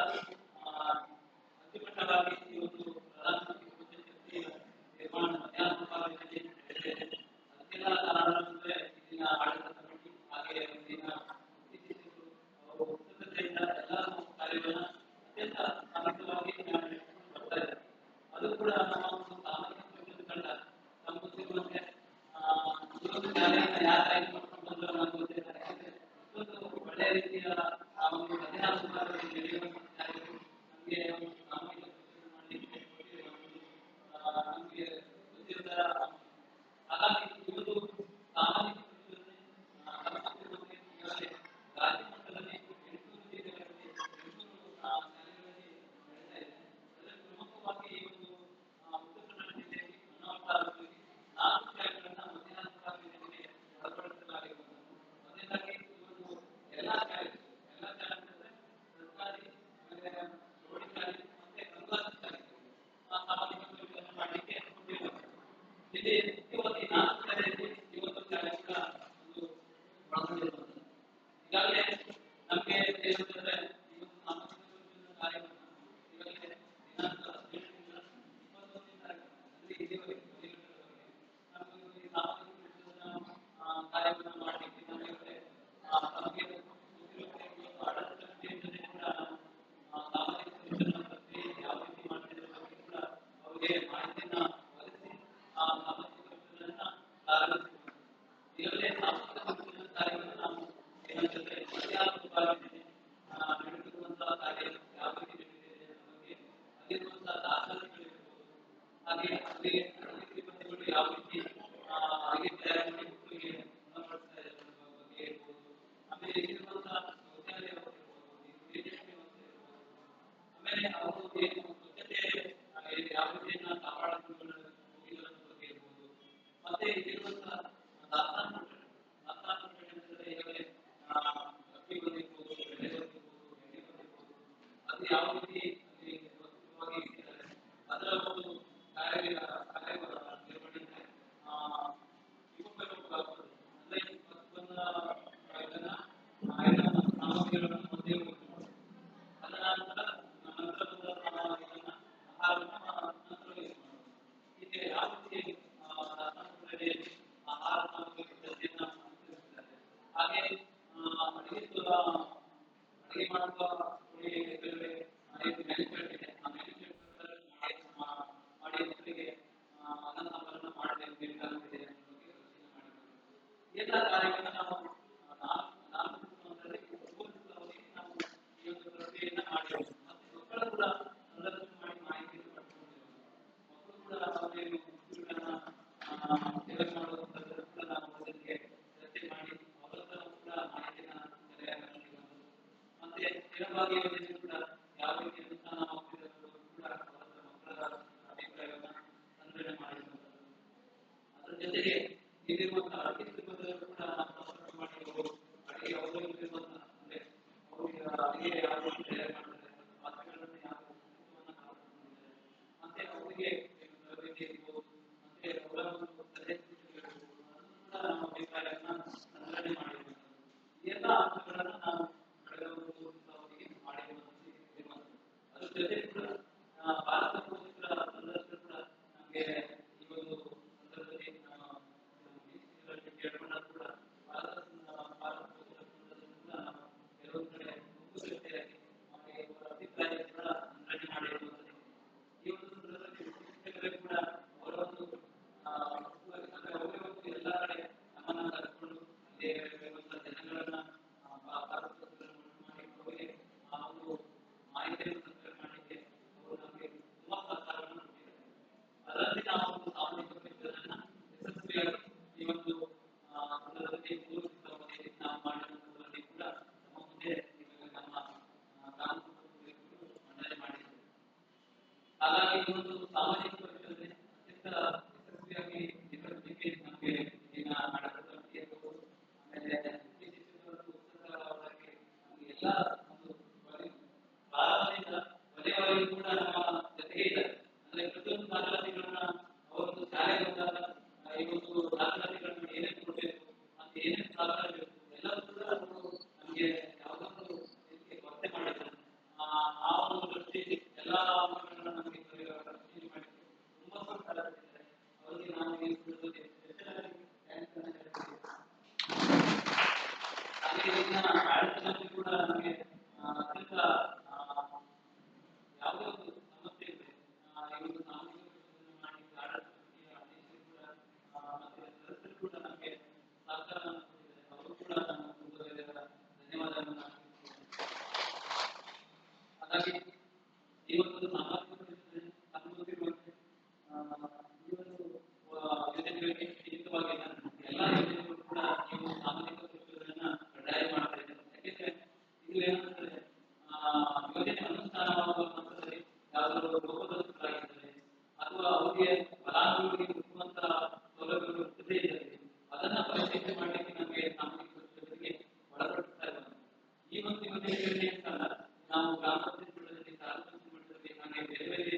ಅಚ್ಚುಕಟ್ಟಾಗಿ ಈ ಒಂದು ಪ್ರಧಾನಮಂತ್ರಿ ನಿರ್ಮಾಣ ಮಧ್ಯಾಹ್ನದ ಪಾಲನೆಯಲ್ಲಿ ನಡೆದಿದೆ. ಅದಕ್ಕೆಲ್ಲ ಕಾರಣ ಅಂದ್ರೆ ಇಲ್ಲಿನ ಆಡಳಿತ ಸಮಿತಿ ಹಾಗೆ ಇಲ್ಲಿನ ಶಿಕ್ಷಕರು ಅವರು ಉತ್ಸುಕತೆಯಿಂದ ಎಲ್ಲರೂ ಕಾರ್ಯಗಳನ್ನ ಅತ್ಯಂತ ಸಾಮರ್ಥ್ಯವಾಗಿ ಬರ್ತಾ ಇದ್ದಾರೆ. ಅದು ಕೂಡ ನಮ್ಮ ಒಂದು ಸಾಮಾಜಿಕ ತಂಡ ನಮ್ಗೆ ಗೊತ್ತಿರುವಂತೆ ಈ ಒಂದು ಶಾಲೆಯನ್ನು ಯಾರು ಆಯ್ಕೆ ಮಾಡ್ಕೊಂಡು ಬಂದ್ರೆ ನಮ್ಗೆ ಗೊತ್ತಿಲ್ಲ. ಯಾಕಂದ್ರೆ ಇಷ್ಟೊಂದು ಒಳ್ಳೆಯ ರೀತಿಯ ಆ ಒಂದು ಮಧ್ಯಾಹ್ನದ ಪಾಲನೆ ನಡೆಯುವಂತ ಶಾಲೆಗಳು ನಮಗೆ ಸಾಮೂಹಿಕ ಮಾಡಲಿಕ್ಕೆ ನಮಗೆ ಗೊತ್ತಿರ್ತಾರ. ಹಾಗಾಗಿ ಇವತ್ತು ಸಾಮಾಜಿಕ ಈಗಾಗಲೇ ರಾಜ್ಯ ಮಟ್ಟದಲ್ಲಿ 800 ಜಿಲ್ಲೆಗಳಲ್ಲಿ 800 ಶಾಲೆಗಳಲ್ಲಿ ನಡೆತಾ ಇದೆ. ಅದರಲ್ಲಿ ಪ್ರಮುಖವಾಗಿ ಈ ಒಂದು ಉತ್ತರ ಕನ್ನಡ ಜಿಲ್ಲೆಯಲ್ಲಿ ಮನ್ನೋಪಾರದಲ್ಲಿ 4 ಶಾಲೆಗಳನ್ನ ಮಧ್ಯಾಹ್ನದ ಪಾಲನೆಗೆ ಒಳಪಡಿಸಲಾಗಿರುವುದು. ಅದರಿಂದಾಗಿ ಇವತ್ತು ಎಲ್ಲ ಶಾಲೆ ಅಂದ್ರೆ ಸರ್ಕಾರಿ ಪ್ರೌಢಶಾಲೆ ಮತ್ತೆ ಅನುದಾನಿತ ಶಾಲೆ ಸಾಮಾಜಿಕ ಪ್ರವೇಶವನ್ನು ಮಾಡಲಿಕ್ಕೆ ಕೊಟ್ಟಿರುವುದು. ಇಲ್ಲಿ ಮುಖ್ಯವಾಗಿ 4 ಶಾಲೆಯಲ್ಲಿ ಇವತ್ತು ಶಾಲೆ ಕೂಡ ಒಂದು ಒಳಗೊಂಡಿರುವುದು. ಈಗಾಗಲೇ ನಮಗೆ ಏನಂತಂದ್ರೆ ಈ ಒಂದು ಸಾಮಾಜಿಕ ಪ್ರವೇಶನ ಕಾರ್ಯವನ್ನು ಈಗಾಗಲೇ ದಿನಾಂಕ 17ರಿಂದ 21ನೇ ತಾರೀಕು ಅಂದ್ರೆ ಇಲ್ಲಿವರೆಗೆ ನಮಗೆ ಈ ಸಾಮಾಜಿಕ ಪ್ರವೇಶನ ಕಾರ್ಯವನ್ನು ಮಾಡಲಿಕ್ಕೆ ನಮಗೆ ತಮಗೆ ಗೊತ್ತಿರುವ ಆಡಳಿತ ಸಮಿತಿಯಿಂದಲೇ ಕೂಡ ಸಾಮಾಜಿಕ ಪ್ರವೇಶನ ಪ್ರಕ್ರಿಯೆ ಯಾವ ರೀತಿ ಮಾಡ್ತಿರೋ ಬಗ್ಗೆ ಕೂಡ ಅವರಿಗೆ ಮಾಹಿತಿಯನ್ನ ಒದಗಿಸಿ ಆ ಸಾಮಾಜಿಕ ಪ್ರವೇಶನನ್ನ ಪ್ರಾರಂಭಿಸಬಹುದು. ಈಗಾಗಲೇ ಸಾಮಾಜಿಕ ಪ್ರವೇಶನ ಕಾರ್ಯವನ್ನು ನಾವು ಏನಂತಂದ್ರೆ ಮಧ್ಯಾಹ್ನದ ಪಾಲನೆ ನಡೆದಿರುವಂತಹ ಕಾರ್ಯ ಯಾವ ರೀತಿ ನಡೆದಿದೆ ಅನ್ನೋ ಬಗ್ಗೆ ಅಲ್ಲಿರುವಂತಹ ದಾಖಲಾತಿಗಳಿರ್ಬೋದು, ಹಾಗೆ ಅಲ್ಲಿ ಸಿಬ್ಬಂದಿಗಳು ಯಾವ ರೀತಿ ಹಾಗೆ ತಯಾರಿ ಮಾಡಿ ಮಕ್ಕಳಿಗೆ ಗುಣಪಡಿಸ್ತಾ ಇದ್ದಾರೆ ಅನ್ನೋ ಬಗ್ಗೆ ಇರ್ಬೋದು. ಆಮೇಲೆ ಇಲ್ಲಿರುವಂತಹ ಶೌಚಾಲಯ ಇರ್ಬೋದು, ಆಮೇಲೆ ಅವರು ಏನು ಸ್ವಚ್ಛತೆ ಯಾವ ರೀತಿಯನ್ನ ಕಾಪಾಡಿಕೊಳ್ಳಲು ಹೋಗಿಲ್ಲ ಅನ್ನೋ ಬಗ್ಗೆ ಇರ್ಬೋದು. ಮತ್ತೆ ಇಲ್ಲಿರುವಂತಹ ದಾಸ್ತಾನು ಕೊಠಡಿ ಅಂತಂದ್ರೆ ಮಾಡುವ ಕೆಲವೇ ಇದು ಮ್ಯಾನುಫ್ಯಾಕ್ಚರ್ ಇದೆ. ಆ ಮ್ಯಾನುಫ್ಯಾಕ್ಚರ್ ಮಾಡಿ ಮಕ್ಕಳಿಗೆ ಅನ್ನಸಂತರ್ಪಣೆ ಮಾಡಬೇಕು ಇದೆ ಅನ್ನೋದ್ರ ಬಗ್ಗೆ ಯೋಚನೆ ಮಾಡಬೇಕು. ಎಲ್ಲ ಕಾರ್ಯಗಳನ್ನು ನಾವು ನಾಲ್ಕು ಅಂತಂದ್ರೆ ಪೂರ್ವಕವಾಗಿ ನಾವು ಈ ಒಂದು ಪ್ರಕ್ರಿಯೆಯನ್ನ ಮಾಡಬೇಕು. ಮತ್ತೆ ಮಕ್ಕಳು ಕೂಡ ಸಂದರ್ಶನ ಮಾಡಿ ಮಾಹಿತಿಯನ್ನು ಪಡ್ಕೊಂಡಿರೋದು. ಮಕ್ಕಳು ಕೂಡ ಅವರಿಗೆ ಮಕ್ಕಳನ್ನ ಸೇವೆ ಮಾಡುವ ಸಂದರ್ಭದಲ್ಲಿ ಕೂಡ ನಾವು ಅದಕ್ಕೆ ಚರ್ಚೆ ಮಾಡಿ ಅವರ ಕೂಡ ಮಾಹಿತಿಯನ್ನು ಕಲೆಯಾಗಿರುವಂಥದ್ದು. ಮತ್ತೆ ಸ್ಥಿರವಾಗಿ ಯೋಜನೆ ಕೂಡ ಯಾವ ರೀತಿ ಅನುಷ್ಠಾನವಾಗುತ್ತಿದೆ ಕೂಡ ಅವರ ಮಕ್ಕಳ ಅಭಿಪ್ರಾಯವನ್ನು ಸಂಗ್ರಹಣೆ ಮಾಡಿರುವಂಥದ್ದು. ಅದರ ಜೊತೆಗೆ ಇಲ್ಲಿರುವಂತಹ ಅಡಿಗೆ ಕೂಡ ಸಂಪರ್ಕ ಮಾಡಿ ಅವರು ಅಡಿಗೆ ಅವರಲ್ಲಿರುವಂತಹ ಅಂದ್ರೆ ಅವರಿಗೆ ಅಡಿಗೆ ಯಾವ ರೀತಿ ತಯಾರು ಮಾಡ್ತಾರೆ, ಪಾತ್ರೆಗಳನ್ನು ಯಾವ ಕಾಪಾಡಿಕೊಂಡಿದ್ದಾರೆ, ಮತ್ತೆ ಅವರಿಗೆ ತರಬೇತಿ ಇರ್ಬೋದು, ಮತ್ತೆ ಅವರ ಒಂದು ಸಲಹೆಗಳು ಕೂಡ ನಮ್ಮ ಅಭಿಪ್ರಾಯವನ್ನು ಸಂಗ್ರಹಣೆ ಮಾಡಿರುವಂಥದ್ದು. ಈ ಎಲ್ಲ ಅಂಶಗಳನ್ನು ನಾವು ಕಳೆದ ಒಂದು 3 ದಿವಸವರೆಗೆ ಮಾಡಿರುವಂಥದ್ದು ಇರುವಂಥದ್ದು. ಅದ್ರ ಜೊತೆ ಕೂಡ ಭಾರತ ಪೋಷಕರ ಸಂದರ್ಶನ ಕೂಡ ನಮಗೆ ಈ ಒಂದು ಸಂದರ್ಭದಲ್ಲಿ ಕೇಳ್ಕೊಂಡಾಗ ಕೂಡ ಭಾರತ ಪೋಷಕರ ಸಂದರ್ಶನ ಕೂಡ ನಾವು ಕೆಲವೊಂದು ಕಡೆ ಮುಖ್ಯತೆಯಾಗಿ ಅವರಿಗೆ ಅವರ ಅಭಿಪ್ರಾಯ ಕೂಡ ಸಂಗ್ರಹಣೆ ಮಾಡಿರುವಂಥದ್ದು. ಈ ಒಂದು ಸಂದರ್ಭದಲ್ಲಿ ಶಿಕ್ಷಕರೇ ಕೂಡ ಅವರ ಒಂದು ಅವರೇ ಒಂದು ಎಲ್ಲ ಕಡೆ ನಮ್ಮನ್ನ ಕರೆದುಕೊಂಡು ಇರುವಂತಹ ಜನಗಳನ್ನ ಮಾಡಿ ಅವರಿಗೆ ಆ ಒಂದು ಮಾಹಿತಿಯನ್ನು ಸಂಗ್ರಹ ಮಾಡಲಿಕ್ಕೆ ಅವರು ನಮಗೆ ತುಂಬಾ ಸಹಕಾರವನ್ನು ಕೊಟ್ಟಿದ್ದಾರೆ. ಅದರಲ್ಲಿ ನಾವು ಒಂದು ಸಾಮಾಜಿಕ ಪ್ರಶ್ನೆಗಳನ್ನ ಯಶಸ್ವಿಯಾಗಿ ಈ ಒಂದು ಸಂದರ್ಭದಲ್ಲಿ ಪೂರ್ವಸಿದ್ಧವಾಗಿ ನಾವು ಮಾಡಿರುವಂಥದ್ರಲ್ಲಿ ಕೂಡ ನಮ್ಮ ಮುಂದೆ ಇವಾಗ ನಮ್ಮ ಕಾನೂನು ಮಂಡನೆ ಮಾಡಿದ್ದೇವೆ. ಹಾಗಾಗಿ ಈ ಒಂದು ಸಾಮಾಜಿಕ ಪರಿಸರದಲ್ಲಿ ಅತ್ಯಂತ ಯಶಸ್ವಿಯಾಗಿ ನಿರ್ವಹಿಸಲಿಕ್ಕೆ ನಮಗೆ ಇಲ್ಲಿನ ಆಡಳಿತ ಇರಬಹುದು. ಆಮೇಲೆ ಉತ್ಸವವಾಗಿ ನಮಗೆ ಎಲ್ಲ ಒಂದು ಪ್ರಾರಂಭದಿಂದ ಕೊನೆಯವರೆಗೂ ಕೂಡ ನಮ್ಮ ಜೊತೆಗೆ ಇದ್ದಾರೆ. ಅಂದ್ರೆ ಪ್ರತಿಯೊಂದು ದಾಖಲಾತಿಗಳನ್ನ ಅವರೊಂದು ಶಾಲೆಗೆ ಬಂದಾಗ ಈ ಒಂದು ದಾಖಲಾತಿಗಳನ್ನು ಏನೇನು ಕೊಡಬೇಕು ಮತ್ತೆ ಏನೇನು ದಾಖಲಾತಿ ಎಲ್ಲವೂ ಕೂಡ ಅವರು ನಮಗೆ ಯಾವುದೊಂದು ವರ್ತನೆ ಮಾಡಿದ್ದಾರೆ. ಆ ಒಂದು ದೃಷ್ಟಿಯಲ್ಲಿ ಎಲ್ಲಾ ಅಂಶಗಳನ್ನ ನಮಗೆ ಪರಿಶೀಲನೆ ಮಾಡಿ ತುಂಬಾ ಸಹಕಾರ ಕೊಟ್ಟಿದ್ದಾರೆ. ಅವರಿಗೆ ನಾವು ಈ ಸಂದರ್ಭದಲ್ಲಿ ಸ್ಪೆಷಲ್ ಥ್ಯಾಂಕ್ಸ್ ಅನ್ನು ಹೇಳ್ತೀವಿ. ಹಾಗೆ ಇಲ್ಲಿನ ಆಡಳಿತದಲ್ಲಿ ಕೂಡ ನಮಗೆ ಅತ್ಯಂತ ಯಾವುದೇ ಒಂದು ಸಮಸ್ಯೆ ಇದೆ ಈ ಒಂದು ಸಾಮಾಜಿಕ ಮಾಡಿ ಆಡಳಿತ ಕೂಡ ಮತ್ತೆ ಸದಸ್ಯರು ಕೂಡ ನಮಗೆ ಸಹಕಾರವನ್ನು ಕೊಟ್ಟಿದ್ದಾರೆ. ಅವರು ಕೂಡ ನಮ್ಮ ಧನ್ಯವಾದವನ್ನು ಹಾಗಾಗಿ ಈ ಒಂದು ಸಾಮಾಜಿಕ ಪರಿಸರದಲ್ಲಿ ಸಂಬಂಧಿಸಿರುವಂತೆ ಈ ಒಂದು ಯೋಜನೆಗಳಿಗೆ ಸೀಮಿತವಾಗಿ ಎಲ್ಲ ಯೋಜನೆಗಳು ಕೂಡ ನೀವು ಸಾಮಾಜಿಕ ಪರಿಸರಗಳನ್ನ ಕಡ್ಡಾಯ ಮಾಡ್ತಾ ಇದ್ದಾರೆ. ಯಾಕೆಂದ್ರೆ ಇದು ಏನಂತಂದ್ರೆ ಯೋಜನೆ ಅನುಷ್ಠಾನವಾಗುವ ಹಂತದಲ್ಲಿ ಯಾವುದಾದ್ರು ಲೋಪದೋಷಗಳಾಗಿದ್ದರೆ ಅಥವಾ ಅವರಿಗೆ ಫಲಾನುಭವಿಗಳಿಗೆ ಮುಟ್ಟುವಂತಹ ಸೌಲಭ್ಯಗಳು ಇರದೇ ಇದ್ದರೆ ಅದನ್ನ ಪರಿಶೀಲನೆ ಮಾಡಲಿಕ್ಕೆ ನಮಗೆ ಸಾಮಾಜಿಕ ಪರಿಸರಗಳಿಗೆ ಒಳಪಡಿಸ್ತಾ ಇದ್ದಾರೆ. ಈ ಒಂದು ಯೋಜನೆಗಳಲ್ಲಿ ಅಂತಲ್ಲ ನಾವು ಗ್ರಾಮ ಪಂಚಾಯತ್ಗಳಲ್ಲಿ ತಾಲೂಕು ಮಟ್ಟದಲ್ಲಿ ಹಾಗೆ ಬೇರೆ ಬೇರೆ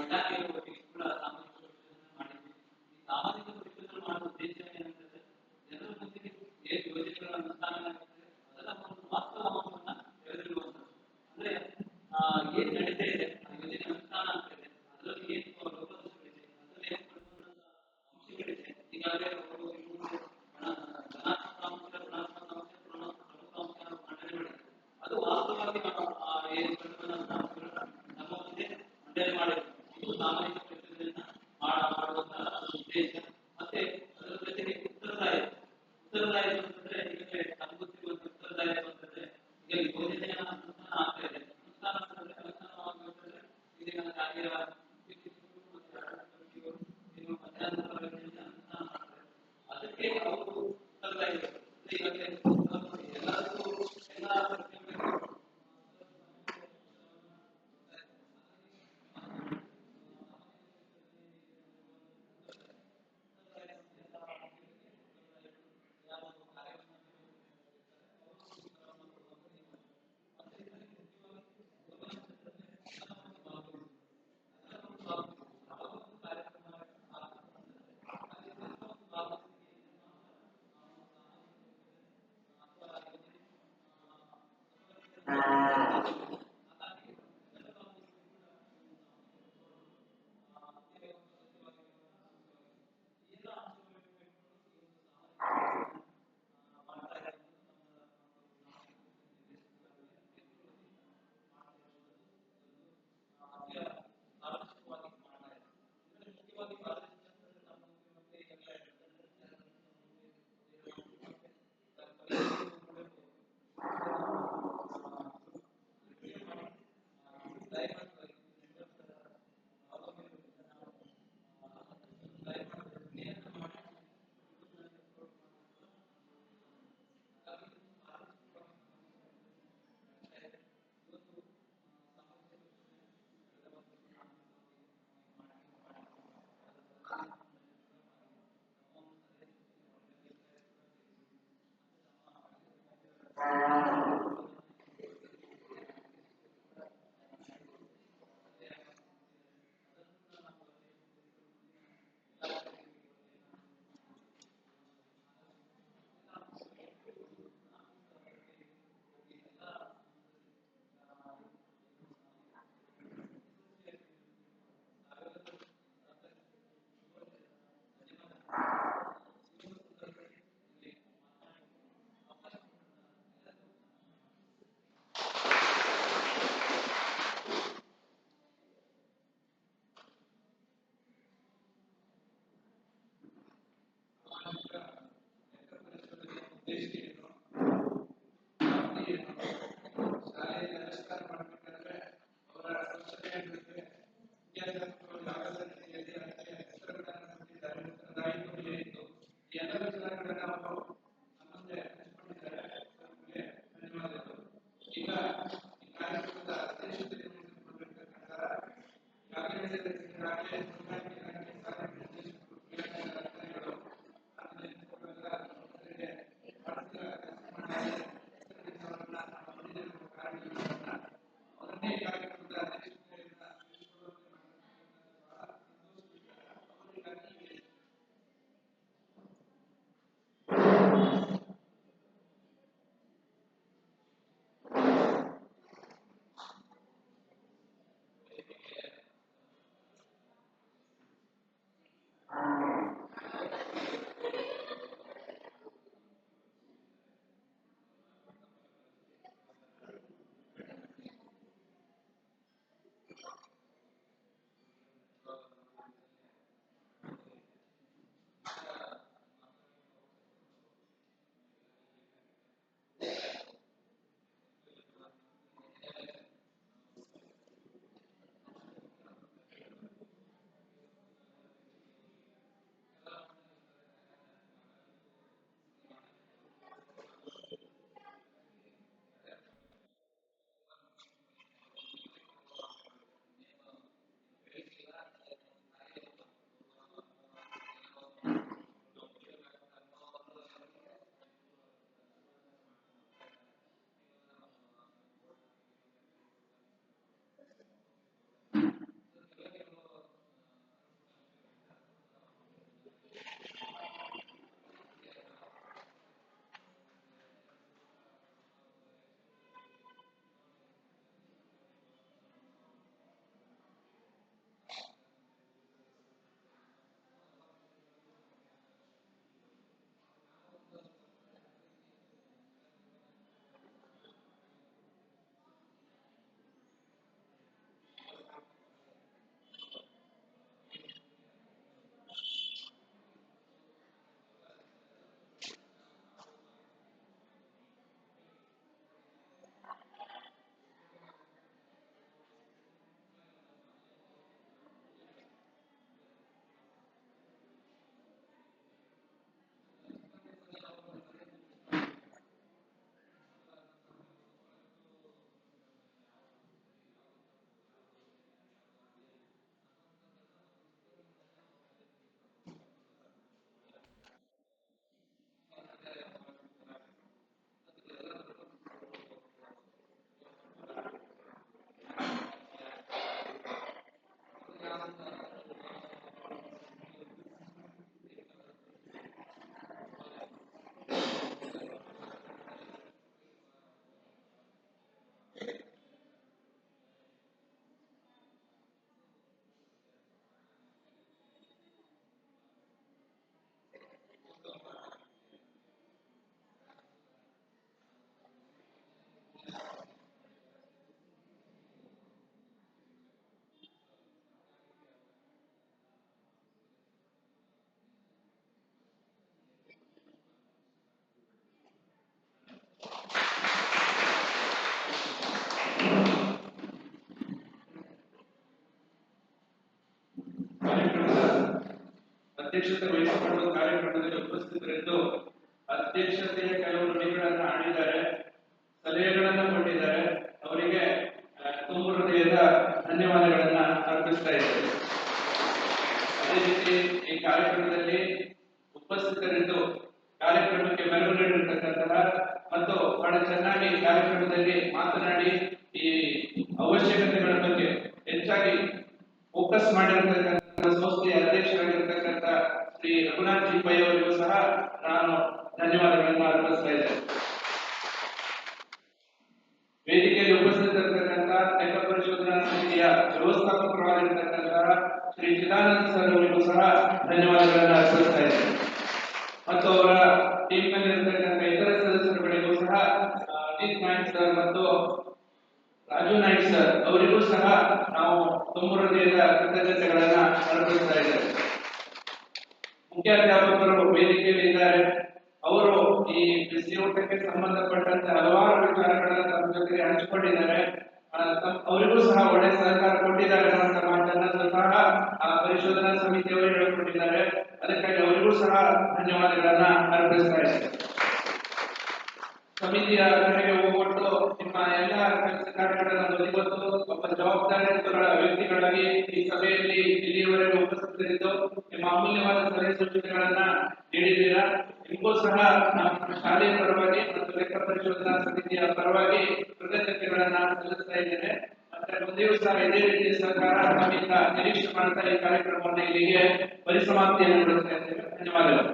ಇಲಾಖೆಗಳ ಒಟ್ಟಿಗೆ ಕೂಡ ಸಾಮಾಜಿಕ ಪರಿಸರವನ್ನು ಮಾಡಿದ್ದೀವಿ. ಈ ಸಾಮಾಜಿಕ ಪರಿಸರ ಮಾಡುವ ಉದ್ದೇಶ ಏನಂತಂದ್ರೆ ಜನರ ಮುಂದಿಗೆ ಏನು ಯೋಜನೆಗಳ ಅನುಷ್ಠಾನ ಆಗ್ತದೆ ಅದರ ಒಂದು ವಾಸ್ತವವನ್ನು ತಿಳಿದಿರುವಂಥದ್ದು. ಅಂದ್ರೆ ಏನ್ ನಡೀತಾ ಇದೆ ಆ ಯೋಜನೆ ಅನುಷ್ಠಾನ ಆಗ್ತದೆ ಅದರಲ್ಲಿ ಏನು ಲೋಪದೋಷಗಳಿದೆ ಅದರಲ್ಲಿ ಏನು ಅಂಶಗಳಿದೆ ಈಗಾಗಲೇ ಅವರು ಧನಾತ್ಮಕ ಅಂಶ ಋಣಾತ್ಮಕ ಅಂಶ ಪ್ರಮುಖ ಅಂಶ ಮಂಡನೆ ಮಾಡಿದ್ದಾರೆ. ಅದು ವಾಸ್ತವವಾಗಿ ನಾವು ಏನು ನಮ್ಮ ಮುಂದೆ ಮಂಡನೆ ಮಾಡಿದ್ರು. ಇದು ಸಾಮಾಜಿಕ ಪರಿಸರದಿಂದ ಮಾಡುವಂತಹ ಉದ್ದೇಶ. ಮತ್ತೆ ಅದರ ಜೊತೆಗೆ ಉತ್ತರದಾಯಿತ್ವ ಅಂತಂದ್ರೆ ಈಗ ನಮ್ಗೆ ಗೊತ್ತಿರುವಂತ ಉತ್ತರದಾಯಿತ್ವ ಅಂತಂದ್ರೆ ಈಗ ಯೋಜನೆಯ ಅನುಷ್ಠಾನ ಆಗ್ತಾ ಇದೆ. ಅನುಷ್ಠಾನವಾಗಬೇಕಂದ್ರೆ ಇದನ್ನ ಕಾರ್ಯ ಅನುಷ್ಠಾನ ಮಾಡ್ತಾರೆ. ಅದಕ್ಕೆ ಅವರು ಉತ್ತರದಾಯಿತ್ವ ಎಲ್ಲರಿಗೂ ಎಲ್ಲ ಶಾಲೆಯಲ್ಲಿ ಆವಿಷ್ಕಾರ ಮಾಡಬೇಕಾದ್ರೆ ಅವರ ಸ್ವಚ್ಛತೆಯ ಬಗ್ಗೆ ವಿದ್ಯಾರ್ಥಿಗಳು ಆಗದ ರೀತಿಯಲ್ಲಿ ಅದಕ್ಕೆ ಹೆಸರುಗಳನ್ನು ಕೊಟ್ಟಿದ್ದಾರೆ, ಉತ್ತರದಾಯಿತ್ವ ಏನಿತ್ತು ಈ ಎಲ್ಲ ವಿಚಾರಗಳನ್ನ ಅವರು ನಮ್ಮ ಮುಂದೆ ಹಂಚಿಕೊಂಡಿದ್ದಾರೆ. ಅವರಿಗೆ ಧನ್ಯವಾದಗಳು. ಈಗ ಈ ಕಾರ್ಯಕ್ರಮದ ಅಧ್ಯಕ್ಷತೆಯನ್ನು ವಹಿಸಿಕೊಳ್ಳಬೇಕಾದ ಈಗಾಗಲೇ ಹೇಳಿದಂತೆ ಮುನ್ಗಾಮಿಯಾಗಿ ಸಾರಿಗೆ ನಿರ್ದೇಶಕರು, ಕ್ರೀಡಾ ಅಧಿಕಾರಿಗಳು, ಆಮೇಲೆ ಅವರಿಗೆ ಭಾರತೀಯ ಅವರನ್ನೇ ಕಾರ್ಯಕ್ರಮದ ಅಧ್ಯಕ್ಷತೆಯಿಂದ ಅವರಿಗಾಗಿ ಅಧ್ಯಕ್ಷತೆ ವಹಿಸಿಕೊಂಡು ಕಾರ್ಯಕ್ರಮದಲ್ಲಿ ಉಪಸ್ಥಿತರಿದ್ದು ಅಧ್ಯಕ್ಷತೆಯ ಕೆಲವು ನುಡಿಗಳನ್ನು ಆಡಿದ್ದಾರೆ, ಸಲಹೆಗಳನ್ನು ಕೊಟ್ಟಿದ್ದಾರೆ. ಅವರಿಗೆ ತುಂಬ ಹೃದಯದ ಧನ್ಯವಾದಗಳನ್ನ ಅರ್ಪಿಸ್ತಾ ಇದ್ದೇವೆ. ಅದೇ ರೀತಿ ಈ ಕಾರ್ಯಕ್ರಮದಲ್ಲಿ ಉಪಸ್ಥಿತರಿದ್ದು ಕಾರ್ಯಕ್ರಮಕ್ಕೆ ಮೆರುಗು ನೀಡಿರ್ತಕ್ಕಂತಹ ಮತ್ತು ಬಹಳ ಚೆನ್ನಾಗಿ ಕಾರ್ಯಕ್ರಮದಲ್ಲಿ ಮಾತನಾಡಿ ಈ ಅವಶ್ಯಕತೆಗಳ ಬಗ್ಗೆ ಹೆಚ್ಚಾಗಿ ಫೋಕಸ್ ಮಾಡಿರತಕ್ಕಂಥ ಸಂಸ್ಥೆಯ ಅಧ್ಯಕ್ಷರಾಗಿರ್ತಕ್ಕಂಥ ಶ್ರೀ ರಘುನಾಥ್ ಜಿ ಪೈ ಅವರಿಗೂ ಸಹ ನಾನು ಧನ್ಯವಾದಗಳನ್ನು ಅರ್ಪಿಸ್ತಾ ಇದ್ದೇನೆ. ವೇದಿಕೆಯಲ್ಲಿ ಉಪಸ್ಥಿತರಿರ್ತಕ್ಕಂಥ ಲೆಕ್ಕ ಪರಿಶೋಧನಾ ಸಮಿತಿಯ ವ್ಯವಸ್ಥಾಪಕರಾಗಿರ್ತಕ್ಕಂತಹ ಶ್ರೀ ಚಿದಾನಂದ ಸರ್ ಅವರಿಗೂ ಸಹ ಧನ್ಯವಾದಗಳನ್ನು ಅರ್ಪಿಸ್ತಾ ಇದ್ದೇನೆ ಮತ್ತು ಅವರ ಟೀಮ್ ನಲ್ಲಿ ಇರತಕ್ಕಂಥ ಇತರ ಸದಸ್ಯರುಗಳಿಗೂ ಸಹ ಅಜಿತ್ ನಾಯ್ಕ್ ಸರ್ ಮತ್ತು ರಾಜು ನಾಯ್ಕ್ ಸರ್ ಅವರಿಗೂ ಸಹ ನಾವು ತುಂಬ ಹೃದಯದ ಕೃತಜ್ಞತೆಗಳನ್ನ ಅರ್ಪಿಸ್ತಾ ಇದ್ದೇವೆ. ಮುಖ್ಯಾಧ್ಯಾಪಕರು ವೇದಿಕೆಯಲ್ಲಿ ಇದ್ದಾರೆ. ಅವರು ಈ ಬಿಸಿಯೂಟಕ್ಕೆ ಸಂಬಂಧಪಟ್ಟಂತೆ ಹಲವಾರು ವಿಚಾರಗಳನ್ನ ತಮ್ಮ ಜೊತೆಗೆ ಹಂಚಿಕೊಂಡಿದ್ದಾರೆ. ಅವರಿಗೂ ಸಹ ಒಳ್ಳೆ ಸಹಕಾರ ಕೊಟ್ಟಿದ್ದಾರೆ ಅನ್ನುವಂಥ ಮಾತನ್ನ ಸ್ವತಃ ಪರಿಶೋಧನಾ ಸಮಿತಿಯವರು ಹೇಳಿಕೊಂಡಿದ್ದಾರೆ. ಅದಕ್ಕಾಗಿ ಅವರಿಗೂ ಸಹ ಧನ್ಯವಾದಗಳನ್ನ ಅರ್ಪಿಸ್ತಾ ಇದ್ದಾರೆ. ಸಮಿತಿಯ ಕಡೆಗೆ ಹೋಗ್ಬಿಟ್ಟು ನಿಮ್ಮ ಎಲ್ಲ ಕೆಲಸ ಕಾರ್ಯಗಳನ್ನು ಬದಿಗೊತ್ತು ಒಬ್ಬ ಜವಾಬ್ದಾರಿಯುತಗಳ ವ್ಯಕ್ತಿಗಳಾಗಿ ಈ ಸಭೆಯಲ್ಲಿ ಇಲ್ಲಿಯವರೆಗೆ ಉಪಸ್ಥಿತರಿದ್ದು ನಿಮ್ಮ ಅಮೂಲ್ಯವಾದ ಸಲಹೆ ಸೂಚನೆಗಳನ್ನ ನೀಡಿದ್ದೀರಾ. ನಿಮಗೂ ಸಹ ನಮ್ಮ ಶಾಲೆಯ ಪರವಾಗಿ ಮತ್ತು ಲೆಕ್ಕ ಪರಿಶೋಧನಾ ಸಮಿತಿಯ ಪರವಾಗಿ ಕೃತಜ್ಞತೆಗಳನ್ನ ಸಲ್ಲಿಸ್ತಾ ಇದ್ದೇನೆ. ಮತ್ತೆ ಮುಂದೆಯೂ ಸಹ ಇದೇ ರೀತಿಯ ಸಹಕಾರ ನಮ್ಮಿಂದ ನಿರೀಕ್ಷೆ ಮಾಡ್ತಾ ಈ ಕಾರ್ಯಕ್ರಮವನ್ನು ಇಲ್ಲಿಗೆ ಪರಿಸಮಾಪ್ತಿಯನ್ನು ಗೊಳಿಸ್ತಾ ಇದ್ದೇವೆ. ಧನ್ಯವಾದಗಳು.